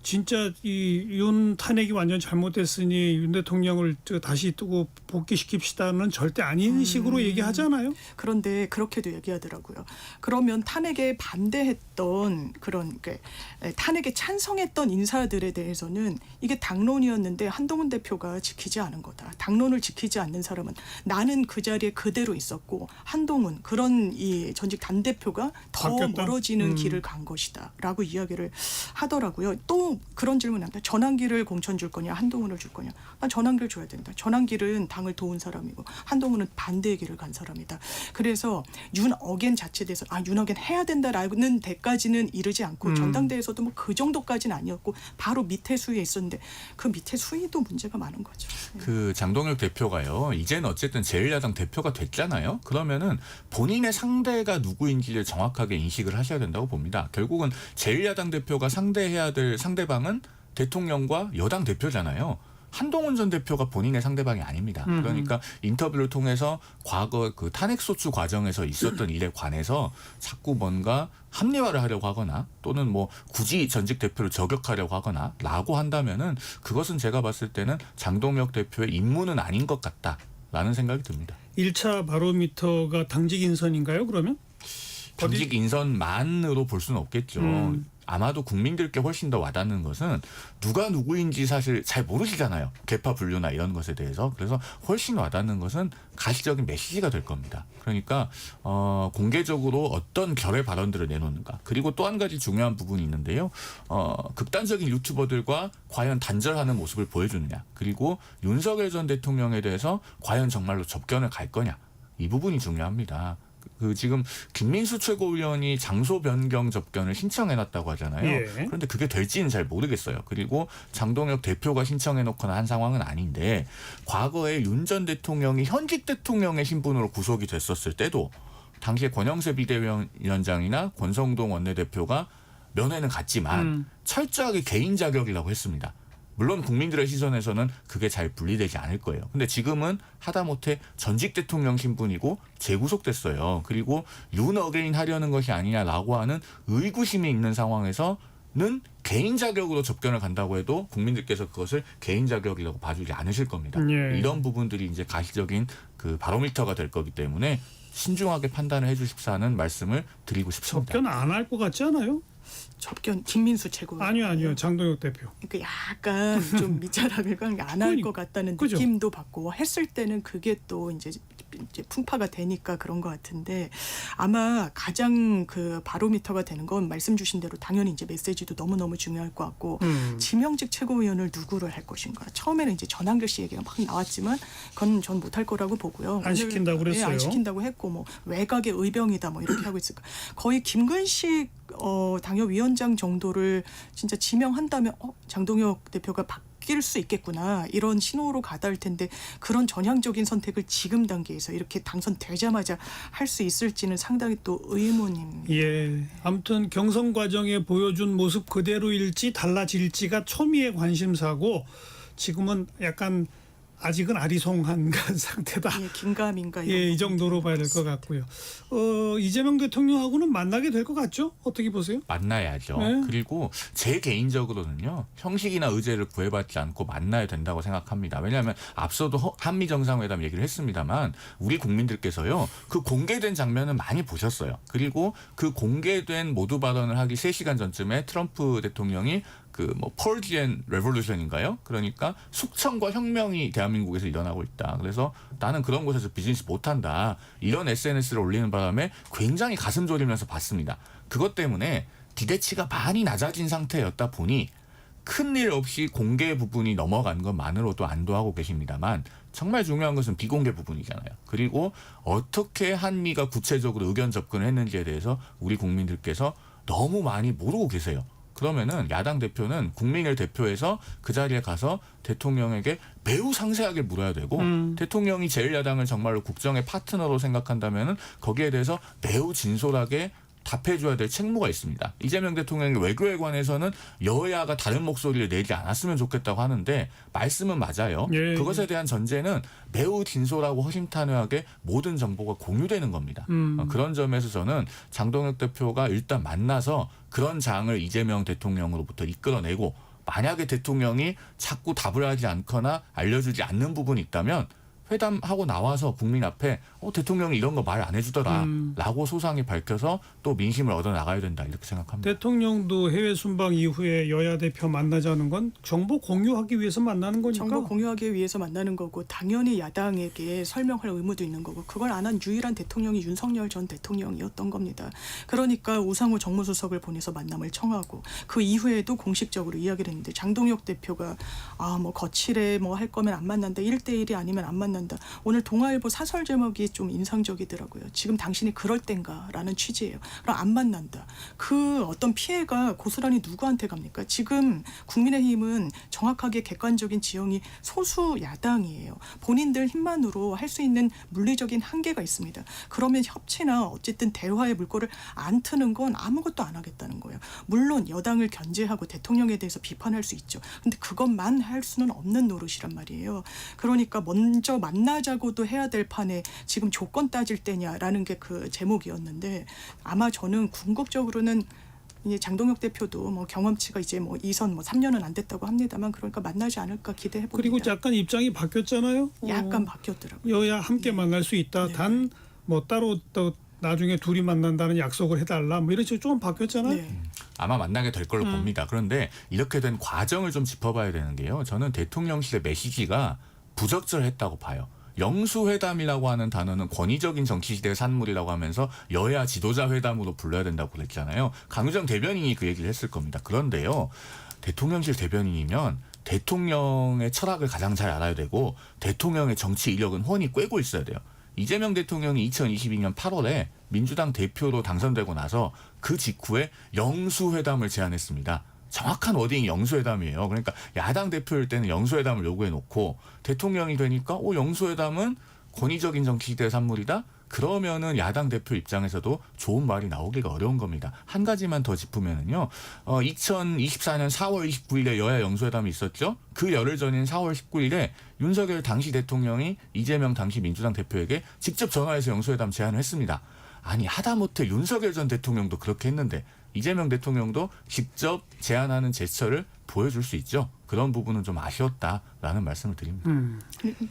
진짜 이 윤 탄핵이 완전 잘못됐으니 윤 대통령을 다시 두고 복귀시킵시다는 절대 아닌 식으로 얘기하잖아요. 그런데 그렇게도 얘기하더라고요. 그러면 탄핵에 반대했던 그런 탄핵에 찬성했던 인사들에 대해서는 이게 당론이었는데 한동훈 대표가 지키지 않은 거다. 당론을 지키지 않는 사람은 나는 그 자리에 그대로 있었고 한동훈 그런 이 전직 당대표가 더 바뀌었다? 멀어지는 길을 간 것이다라고 이야기를 하더라고요. 또 또 그런 질문합니다. 전환기를 공천 줄 거냐, 한동훈을 줄 거냐. 난 전환기를 줘야 된다. 전환기는 당을 도운 사람이고 한동훈은 반대의 길을 간 사람이다. 그래서 윤어겐 자체에 대해서 윤어겐 해야 된다라는 데까지는 이르지 않고 전당대회에서도 뭐 그 정도까지는 아니었고 바로 밑에 수위에 있었는데 그 밑에 수위도 문제가 많은 거죠. 그 장동혁 대표가요. 이제는 어쨌든 제1야당 대표가 됐잖아요. 그러면은 본인의 상대가 누구인지를 정확하게 인식을 하셔야 된다고 봅니다. 결국은 제1야당 대표가 상대해야 될 상대방은 대통령과 여당 대표잖아요. 한동훈 전 대표가 본인의 상대방이 아닙니다. 그러니까 인터뷰를 통해서 과거 그 탄핵소추 과정에서 있었던 일에 관해서 자꾸 뭔가 합리화를 하려고 하거나 또는 뭐 굳이 전직 대표를 저격하려고 하거나 라고 한다면은 그것은 제가 봤을 때는 장동혁 대표의 임무는 아닌 것 같다라는 생각이 듭니다. 1차 바로미터가 당직 인선인가요, 그러면? 당직 인선만으로 볼 수는 없겠죠. 아마도 국민들께 훨씬 더 와닿는 것은 누가 누구인지 사실 잘 모르시잖아요. 계파 분류나 이런 것에 대해서. 그래서 훨씬 와닿는 것은 가시적인 메시지가 될 겁니다. 그러니까 공개적으로 어떤 결의 발언들을 내놓는가. 그리고 또 한 가지 중요한 부분이 있는데요. 극단적인 유튜버들과 과연 단절하는 모습을 보여주느냐. 그리고 윤석열 전 대통령에 대해서 과연 정말로 접견을 갈 거냐. 이 부분이 중요합니다. 그 지금 김민수 최고위원이 장소 변경 접견을 신청해놨다고 하잖아요. 예. 그런데 그게 될지는 잘 모르겠어요. 그리고 장동혁 대표가 신청해놓거나 한 상황은 아닌데 과거에 윤 전 대통령이 현직 대통령의 신분으로 구속이 됐었을 때도 당시에 권영세 비대위원장이나 권성동 원내대표가 면회는 갔지만 철저하게 개인 자격이라고 했습니다. 물론 국민들의 시선에서는 그게 잘 분리되지 않을 거예요. 근데 지금은 하다못해 전직 대통령 신분이고 재구속됐어요. 그리고 윤 어게인 하려는 것이 아니냐라고 하는 의구심이 있는 상황에서는 개인 자격으로 접견을 간다고 해도 국민들께서 그것을 개인 자격이라고 봐주지 않으실 겁니다. 예. 이런 부분들이 이제 가시적인 그 바로미터가 될 거기 때문에 신중하게 판단을 해주십사는 말씀을 드리고 싶습니다. 접견 안 할 것 같지 않아요? 접견 김민수 최고. 아니요. 장동혁 대표. 그러니까 약간 좀 밑자락을 안 할 것 같다는 그죠. 느낌도 받고 했을 때는 그게 또 이제 풍파가 되니까 그런 것 같은데 아마 가장 그 바로미터가 되는 건 말씀 주신 대로 당연히 이제 메시지도 너무너무 중요할 것 같고 지명직 최고위원을 누구를 할 것인가. 처음에는 이제 전한길 씨 얘기가 막 나왔지만 그건 전 못할 거라고 보고요. 안 시킨다고 그랬어요. 안 시킨다고 했고 뭐 외곽의 의병이다 뭐 이렇게 하고 있을까. 거의 김근식 당협위원장 정도를 진짜 지명한다면 장동혁 대표가 바뀔 수 있겠구나 이런 신호로 가다할 텐데 그런 전향적인 선택을 지금 단계에서 이렇게 당선되자마자 할 수 있을지는 상당히 또 의문입니다. 예. 아무튼 경선 과정에 보여준 모습 그대로일지 달라질지가 초미의 관심사고 지금은 약간 아직은 아리송한 상태다. 예, 긴가민가. 이 정도로 봐야 될 것 같고요. 이재명 대통령하고는 만나게 될 것 같죠? 어떻게 보세요? 만나야죠. 네. 그리고 제 개인적으로는요. 형식이나 의제를 구애받지 않고 만나야 된다고 생각합니다. 왜냐하면 앞서도 한미 정상회담 얘기를 했습니다만 우리 국민들께서요. 그 공개된 장면은 많이 보셨어요. 그리고 그 공개된 모두 발언을 하기 3시간 전쯤에 트럼프 대통령이 그 뭐 펄지 앤 레볼루션인가요? 그러니까 숙청과 혁명이 대한민국에서 일어나고 있다. 그래서 나는 그런 곳에서 비즈니스 못한다. 이런 SNS를 올리는 바람에 굉장히 가슴 졸이면서 봤습니다. 그것 때문에 기대치가 많이 낮아진 상태였다 보니 큰일 없이 공개 부분이 넘어간 것만으로도 안도하고 계십니다만 정말 중요한 것은 비공개 부분이잖아요. 그리고 어떻게 한미가 구체적으로 의견 접근을 했는지에 대해서 우리 국민들께서 너무 많이 모르고 계세요. 그러면은 야당 대표는 국민을 대표해서 그 자리에 가서 대통령에게 매우 상세하게 물어야 되고 대통령이 제1야당을 정말로 국정의 파트너로 생각한다면은 거기에 대해서 매우 진솔하게 답해줘야 될 책무가 있습니다. 이재명 대통령의 외교에 관해서는 여야가 다른 목소리를 내지 않았으면 좋겠다고 하는데 말씀은 맞아요. 예. 그것에 대한 전제는 매우 진솔하고 허심탄회하게 모든 정보가 공유되는 겁니다. 그런 점에서 저는 장동혁 대표가 일단 만나서 그런 장을 이재명 대통령으로부터 이끌어내고 만약에 대통령이 자꾸 답을 하지 않거나 알려주지 않는 부분이 있다면 회담하고 나와서 국민 앞에 대통령이 이런 거 말 안 해주더라라고 소상히 밝혀서 또 민심을 얻어 나가야 된다 이렇게 생각합니다. 대통령도 해외 순방 이후에 여야 대표 만나자는 건 정보 공유하기 위해서 만나는 거니까. 정보 공유하기 위해서 만나는 거고 당연히 야당에게 설명할 의무도 있는 거고 그걸 안 한 유일한 대통령이 윤석열 전 대통령이었던 겁니다. 그러니까 우상호 정무수석을 보내서 만남을 청하고 그 이후에도 공식적으로 이야기를 했는데 장동혁 대표가 뭐 거칠해 뭐 할 거면 안 만난다. 1대1이 아니면 안 만난다. 오늘 동아일보 사설 제목이 좀 인상적이더라고요. 지금 당신이 그럴 땐가라는 취지예요. 그럼 안 만난다. 그 어떤 피해가 고스란히 누구한테 갑니까? 지금 국민의힘은 정확하게 객관적인 지형이 소수 야당이에요. 본인들 힘만으로 할 수 있는 물리적인 한계가 있습니다. 그러면 협치나 어쨌든 대화의 물꼬를 안 트는 건 아무것도 안 하겠다는 거예요. 물론 여당을 견제하고 대통령에 대해서 비판할 수 있죠. 근데 그것만 할 수는 없는 노릇이란 말이에요. 그러니까 먼저 만나자고도 해야 될 판에 지금 조건 따질 때냐라는 게 그 제목이었는데 아마 저는 궁극적으로는 이제 장동혁 대표도 뭐 경험치가 이제 뭐 2선 3년은 안 됐다고 합니다만 그러니까 만나지 않을까 기대해 봅니다. 그리고 약간 입장이 바뀌었잖아요. 약간 바뀌었더라고요. 여야 함께 만날 수 있다. 네. 단 뭐 따로 또 나중에 둘이 만난다는 약속을 해달라. 뭐 이런 식으로 조금 바뀌었잖아요. 네. 아마 만나게 될 걸로 봅니다. 그런데 이렇게 된 과정을 좀 짚어봐야 되는 게요. 저는 대통령실의 메시지가 부적절했다고 봐요. 영수회담이라고 하는 단어는 권위적인 정치시대의 산물이라고 하면서 여야 지도자 회담으로 불러야 된다고 그랬잖아요. 강유정 대변인이 그 얘기를 했을 겁니다. 그런데요. 대통령실 대변인이면 대통령의 철학을 가장 잘 알아야 되고 대통령의 정치 이력은 훤히 꿰고 있어야 돼요. 이재명 대통령이 2022년 8월에 민주당 대표로 당선되고 나서 그 직후에 영수회담을 제안했습니다. 정확한 워딩이 영수회담이에요. 그러니까 야당 대표일 때는 영수회담을 요구해 놓고 대통령이 되니까 영수회담은 권위적인 정치시대의 산물이다. 그러면은 야당 대표 입장에서도 좋은 말이 나오기가 어려운 겁니다. 한 가지만 더 짚으면은요. 2024년 4월 29일에 여야 영수회담이 있었죠. 그 열흘 전인 4월 19일에 윤석열 당시 대통령이 이재명 당시 민주당 대표에게 직접 전화해서 영수회담 제안을 했습니다. 아니 하다못해 윤석열 전 대통령도 그렇게 했는데 이재명 대통령도 직접 제안하는 제스처를 보여줄 수 있죠. 그런 부분은 좀 아쉬웠다라는 말씀을 드립니다.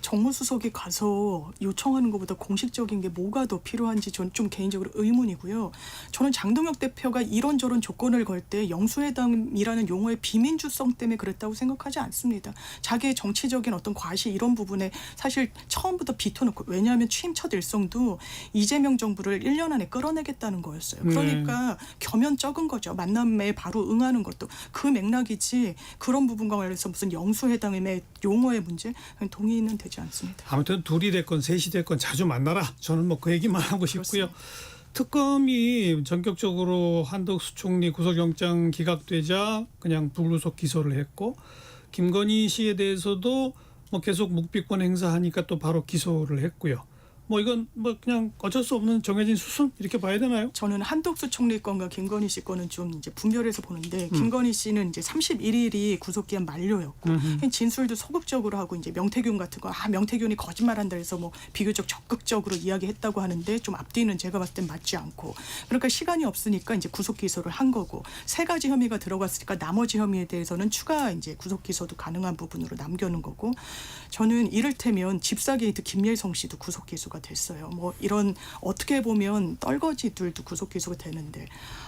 정무수석이 가서 요청하는 것보다 공식적인 게 뭐가 더 필요한지 저는 좀 개인적으로 의문이고요. 저는 장동혁 대표가 이런저런 조건을 걸 때 영수회담이라는 용어의 비민주성 때문에 그랬다고 생각하지 않습니다. 자기의 정치적인 어떤 과시 이런 부분에 사실 처음부터 비춰놓고 왜냐하면 취임 첫 일성도 이재명 정부를 1년 안에 끌어내겠다는 거였어요. 그러니까 겸연 적은 거죠. 만남에 바로 응하는 것도 그 맥락이지 그런 부분과 관련해서 무슨 영수회담의 용어의 문제 동의는 되지 않습니다. 아무튼 둘이 됐건 셋이 됐건 자주 만나라. 저는 뭐 그 얘기만 하고 싶고요. 특검이 전격적으로 한덕수 총리 구속영장 기각되자 그냥 불구속 기소를 했고 김건희 씨에 대해서도 뭐 계속 묵비권 행사하니까 또 바로 기소를 했고요. 뭐 이건 뭐 그냥 어쩔 수 없는 정해진 수순 이렇게 봐야 되나요? 저는 한덕수 총리 건과 김건희 씨 건은 좀 이제 분별해서 보는데 김건희 씨는 이제 31일이 구속기한 만료였고 진술도 소극적으로 하고 이제 명태균 같은 거 명태균이 거짓말한다 해서 뭐 비교적 적극적으로 이야기했다고 하는데 좀 앞뒤는 제가 봤을 땐 맞지 않고 그러니까 시간이 없으니까 이제 구속 기소를 한 거고 세 가지 혐의가 들어갔으니까 나머지 혐의에 대해서는 추가 이제 구속 기소도 가능한 부분으로 남겨놓은 거고 저는 이를테면 집사 게이트 김예성 씨도 구속 기소가 됐어요. 뭐 이런 어떻게 보면 떨거지들도 구속 기소가 되는데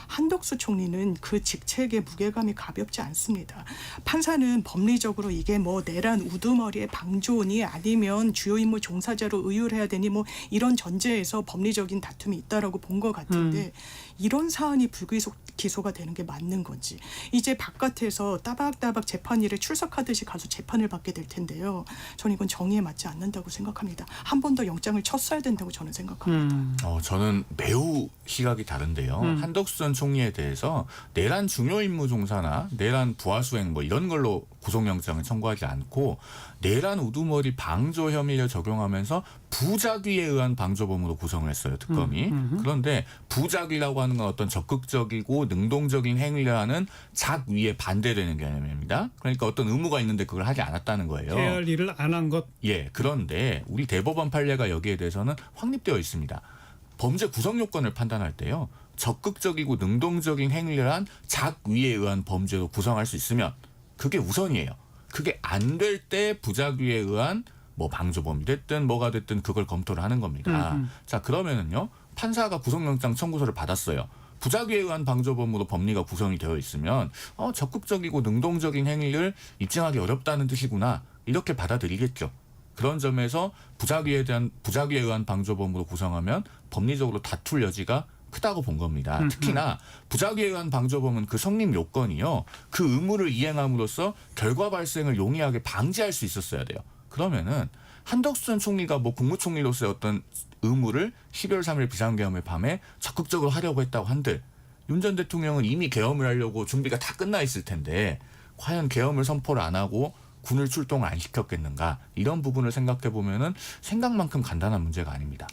한덕수 총리는 그 직책의 무게감이 가볍지 않습니다. 판사는 법리적으로 이게 뭐 내란 우두머리의 방조니 아니면 주요 임무 종사자로 의율해야 되니 뭐 이런 전제에서 법리적인 다툼이 있다라고 본 것 같은데 이런 사안이 불구속 기소가 되는 게 맞는 건지 이제 바깥에서 따박따박 재판일에 출석하듯이 가서 재판을 받게 될 텐데요. 저는 이건 정의에 맞지 않는다고 생각합니다. 한 번 더 영장을 쳤어야 된다고 저는 생각합니다. 저는 매우 시각이 다른데요. 한덕수 전 총리에 대해서 내란 중요 임무 종사나 내란 부하 수행 뭐 이런 걸로 구속영장을 청구하지 않고 내란 우두머리 방조 혐의를 적용하면서 부작위에 의한 방조범으로 구성을 했어요. 특검이. 그런데 부작위라고 하는 건 어떤 적극적이고 능동적인 행위를 하는 작위에 반대되는 개념입니다. 그러니까 어떤 의무가 있는데 그걸 하지 않았다는 거예요. 해야 할 일을 안 한 것. 예, 그런데 우리 대법원 판례가 여기에 대해서는 확립되어 있습니다. 범죄 구성 요건을 판단할 때요. 적극적이고 능동적인 행위를 한 작위에 의한 범죄로 구성할 수 있으면 그게 우선이에요. 그게 안 될 때 부작위에 의한 뭐 방조범이 됐든 뭐가 됐든 그걸 검토를 하는 겁니다. 자, 그러면은요. 판사가 구속영장 청구서를 받았어요. 부작위에 의한 방조범으로 법리가 구성이 되어 있으면 적극적이고 능동적인 행위를 입증하기 어렵다는 뜻이구나. 이렇게 받아들이겠죠. 그런 점에서 부작위에 의한 방조범으로 구성하면 법리적으로 다툴 여지가 크다고 본 겁니다. 특히나 부작위에 의한 방조범은 그 성립 요건이요. 그 의무를 이행함으로써 결과 발생을 용이하게 방지할 수 있었어야 돼요. 그러면은 한덕수 전 총리가 뭐 국무총리로서의 어떤 의무를 12월 3일 비상계엄의 밤에 적극적으로 하려고 했다고 한들 윤 전 대통령은 이미 계엄을 하려고 준비가 다 끝나 있을 텐데 과연 계엄을 선포를 안 하고 군을 출동을 안 시켰겠는가 이런 부분을 생각해 보면은 생각만큼 간단한 문제가 아닙니다.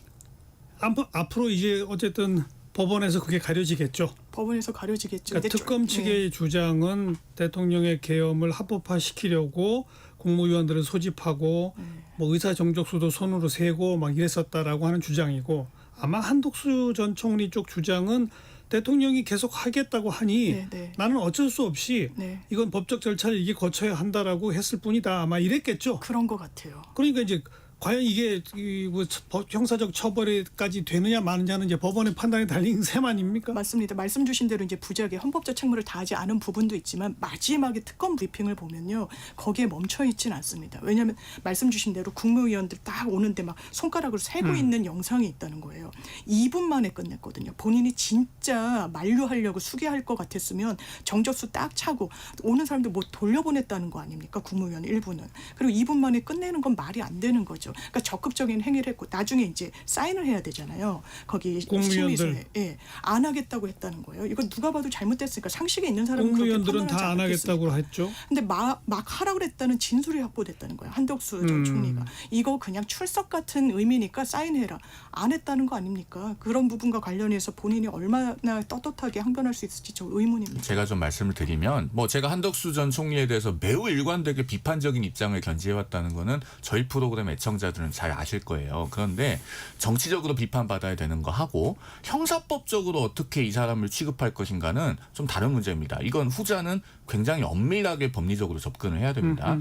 앞으로 이제 어쨌든 법원에서 그게 가려지겠죠. 법원에서 가려지겠죠. 그러니까 근데 특검 측의 주장은 대통령의 계엄을 합법화시키려고 국무위원들을 소집하고 뭐 의사 정족수도 손으로 세고 막 이랬었다라고 하는 주장이고 아마 한덕수 전 총리 쪽 주장은 대통령이 계속 하겠다고 하니 네, 네. 나는 어쩔 수 없이 네. 이건 법적 절차를 이게 거쳐야 한다라고 했을 뿐이다. 아마 이랬겠죠. 그런 것 같아요. 그러니까 이제 과연 이게 뭐 형사적 처벌까지 되느냐 마느냐는 이제 법원의 판단에 달린 셈 아닙니까? 맞습니다. 말씀 주신 대로 이제 부작위 헌법적 책무를 다하지 않은 부분도 있지만 마지막에 특검 브리핑을 보면요. 거기에 멈춰 있지는 않습니다. 왜냐하면 말씀 주신 대로 국무위원들 딱 오는데 막 손가락으로 세고 있는 영상이 있다는 거예요. 2분 만에 끝냈거든요. 본인이 진짜 만류하려고 수기할 것 같았으면 정적수 딱 차고 오는 사람들 뭐 돌려보냈다는 거 아닙니까? 국무위원 일부는. 그리고 2분 만에 끝내는 건 말이 안 되는 거죠. 그러니까 적극적인 행위를 했고 나중에 이제 사인을 해야 되잖아요. 거기 국무위원들. 심의소에 안 하겠다고 했다는 거예요. 이거 누가 봐도 잘못됐으니까 상식에 있는 사람은 그렇게 국무위원들은 판단하지 다 안 하겠다고 않겠습니까? 했죠. 근데 막 하라고 그랬다는 진술이 확보됐다는 거예요. 한덕수 전 총리가. 이거 그냥 출석 같은 의미니까 사인해라. 안 했다는 거 아닙니까? 그런 부분과 관련해서 본인이 얼마나 떳떳하게 항변할 수 있을지 저 의문입니다. 제가 좀 말씀을 드리면 뭐 제가 한덕수 전 총리에 대해서 매우 일관되게 비판적인 입장을 견지해왔다는 거는 저희 프로그램 애청자들은 잘 아실 거예요. 그런데 정치적으로 비판받아야 되는 거 하고 형사법적으로 어떻게 이 사람을 취급할 것인가는 좀 다른 문제입니다. 이건 후자는 굉장히 엄밀하게 법리적으로 접근을 해야 됩니다.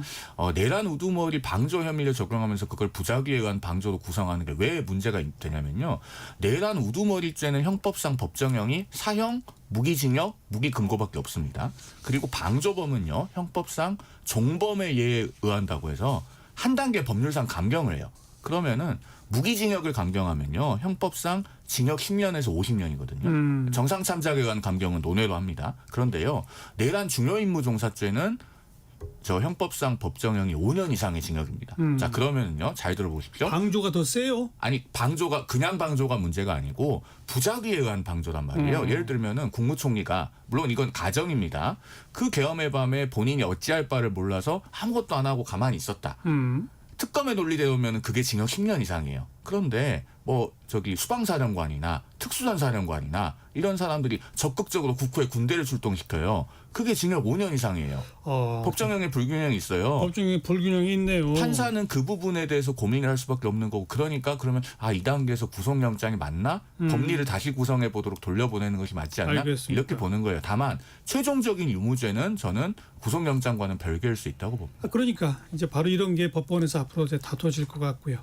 내란 우두머리 방조 혐의를 적용하면서 그걸 부작위에 의한 방조로 구성하는 게 왜 문제가 되냐면요. 내란 우두머리죄는 형법상 법정형이 사형, 무기징역, 무기금고밖에 없습니다. 그리고 방조범은요. 형법상 종범에 의한다고 해서 한 단계 법률상 감경을 해요. 그러면은 무기징역을 감경하면요. 형법상 징역 10년에서 50년이거든요. 정상참작에 의한 감경은 논외로 합니다. 그런데요. 내란 중요임무종사죄는 저 형법상 법정형이 5년 이상의 징역입니다. 자, 그러면은요. 잘 들어보십시오. 방조가 더 세요? 아니, 방조가 그냥 방조가 문제가 아니고 부작위에 의한 방조란 말이에요. 예를 들면은 국무총리가 물론 이건 가정입니다. 그 계엄의 밤에 본인이 어찌할 바를 몰라서 아무것도 안 하고 가만히 있었다. 특검에 논리되면 그게 징역 10년 이상이에요. 그런데 뭐 저기 수방사령관이나 특수전사령관이나 이런 사람들이 적극적으로 국후에 군대를 출동시켜요. 그게 징역 5년 이상이에요. 법정형에 불균형이 있어요. 법정에 불균형이 있네요. 판사는 그 부분에 대해서 고민을 할 수밖에 없는 거고 그러니까 그러면 이 단계에서 구속영장이 맞나? 법리를 다시 구성해 보도록 돌려보내는 것이 맞지 않나? 알겠습니다. 이렇게 보는 거예요. 다만 최종적인 유무죄는 저는 구속영장과는 별개일 수 있다고 봅니다. 그러니까 이제 바로 이런 게 법원에서 앞으로 이제 다퉈질 것 같고요.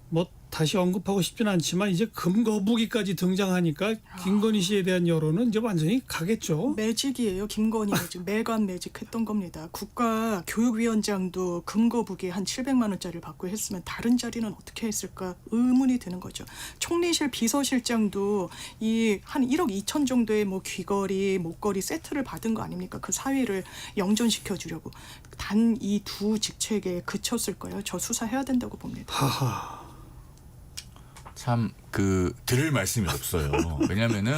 뭐 다시 언급하고 싶지는 않지만 이제 금거북이까지 등장하니까 김건희 씨에 대한 여론은 이제 완전히 가겠죠. 매직이에요. 김건희가 지금 매관 매직했던 겁니다. 국가교육위원장도 금거북이 한 700만 원짜리를 받고 했으면 다른 자리는 어떻게 했을까 의문이 드는 거죠. 총리실 비서실장도 이 한 1억 2천 정도의 뭐 귀걸이, 목걸이 세트를 받은 거 아닙니까? 그 사위를 영전시켜 주려고. 단 이 두 직책에 그쳤을 거예요. 저 수사해야 된다고 봅니다. 하하. 참 들을 말씀이 없어요. 왜냐면은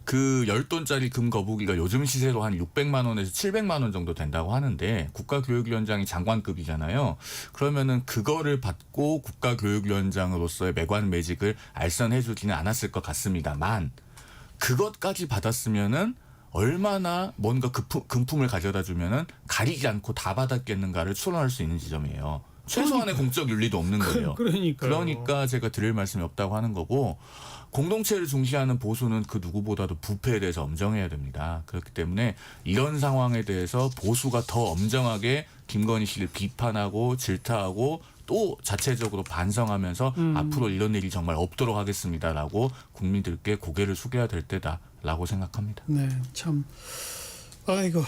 그 10돈짜리 금거북이가 요즘 시세로 한 600만 원에서 700만 원 정도 된다고 하는데 국가교육위원장이 장관급이잖아요. 그러면은 그거를 받고 국가교육위원장으로서의 매관 매직을 알선해 주지는 않았을 것 같습니다만 그것까지 받았으면은 얼마나 뭔가 금품을 가져다 주면은 가리지 않고 다 받았겠는가를 추론할 수 있는 지점이에요. 최소한의 공적 윤리도 없는 거예요. 그러니까 제가 드릴 말씀이 없다고 하는 거고 공동체를 중시하는 보수는 그 누구보다도 부패에 대해서 엄정해야 됩니다. 그렇기 때문에 이런 상황에 대해서 보수가 더 엄정하게 김건희 씨를 비판하고 질타하고 또 자체적으로 반성하면서 앞으로 이런 일이 정말 없도록 하겠습니다라고 국민들께 고개를 숙여야 될 때다라고 생각합니다. 네, 참 아이고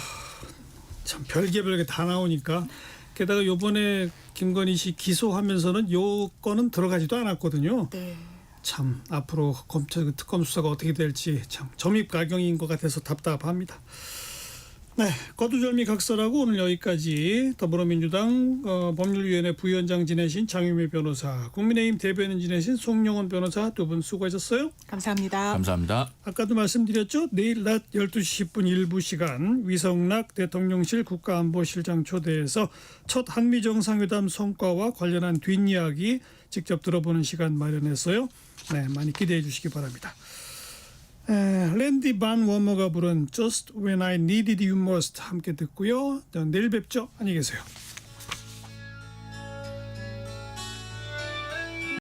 참 별게 다 나오니까 게다가 요번에 김건희 씨 기소하면서는 요 건은 들어가지도 않았거든요. 네. 참 앞으로 검찰 특검 수사가 어떻게 될지 참 점입가경인 것 같아서 답답합니다. 네, 거두절미각설하고 오늘 여기까지 더불어민주당 법률위원회 부위원장 지내신 장유미 변호사, 국민의힘 대변인 지내신 송영원 변호사 두 분 수고하셨어요. 감사합니다. 감사합니다. 아까도 말씀드렸죠. 내일 낮 12시 10분 일부 시간 위성락 대통령실 국가안보실장 초대해서 첫 한미정상회담 성과와 관련한 뒷이야기 직접 들어보는 시간 마련했어요. 네, 많이 기대해 주시기 바랍니다. 랜디 반 워머가 부른 Just When I Needed You Most 함께 듣고요. 내일 뵙죠. 안녕히 계세요.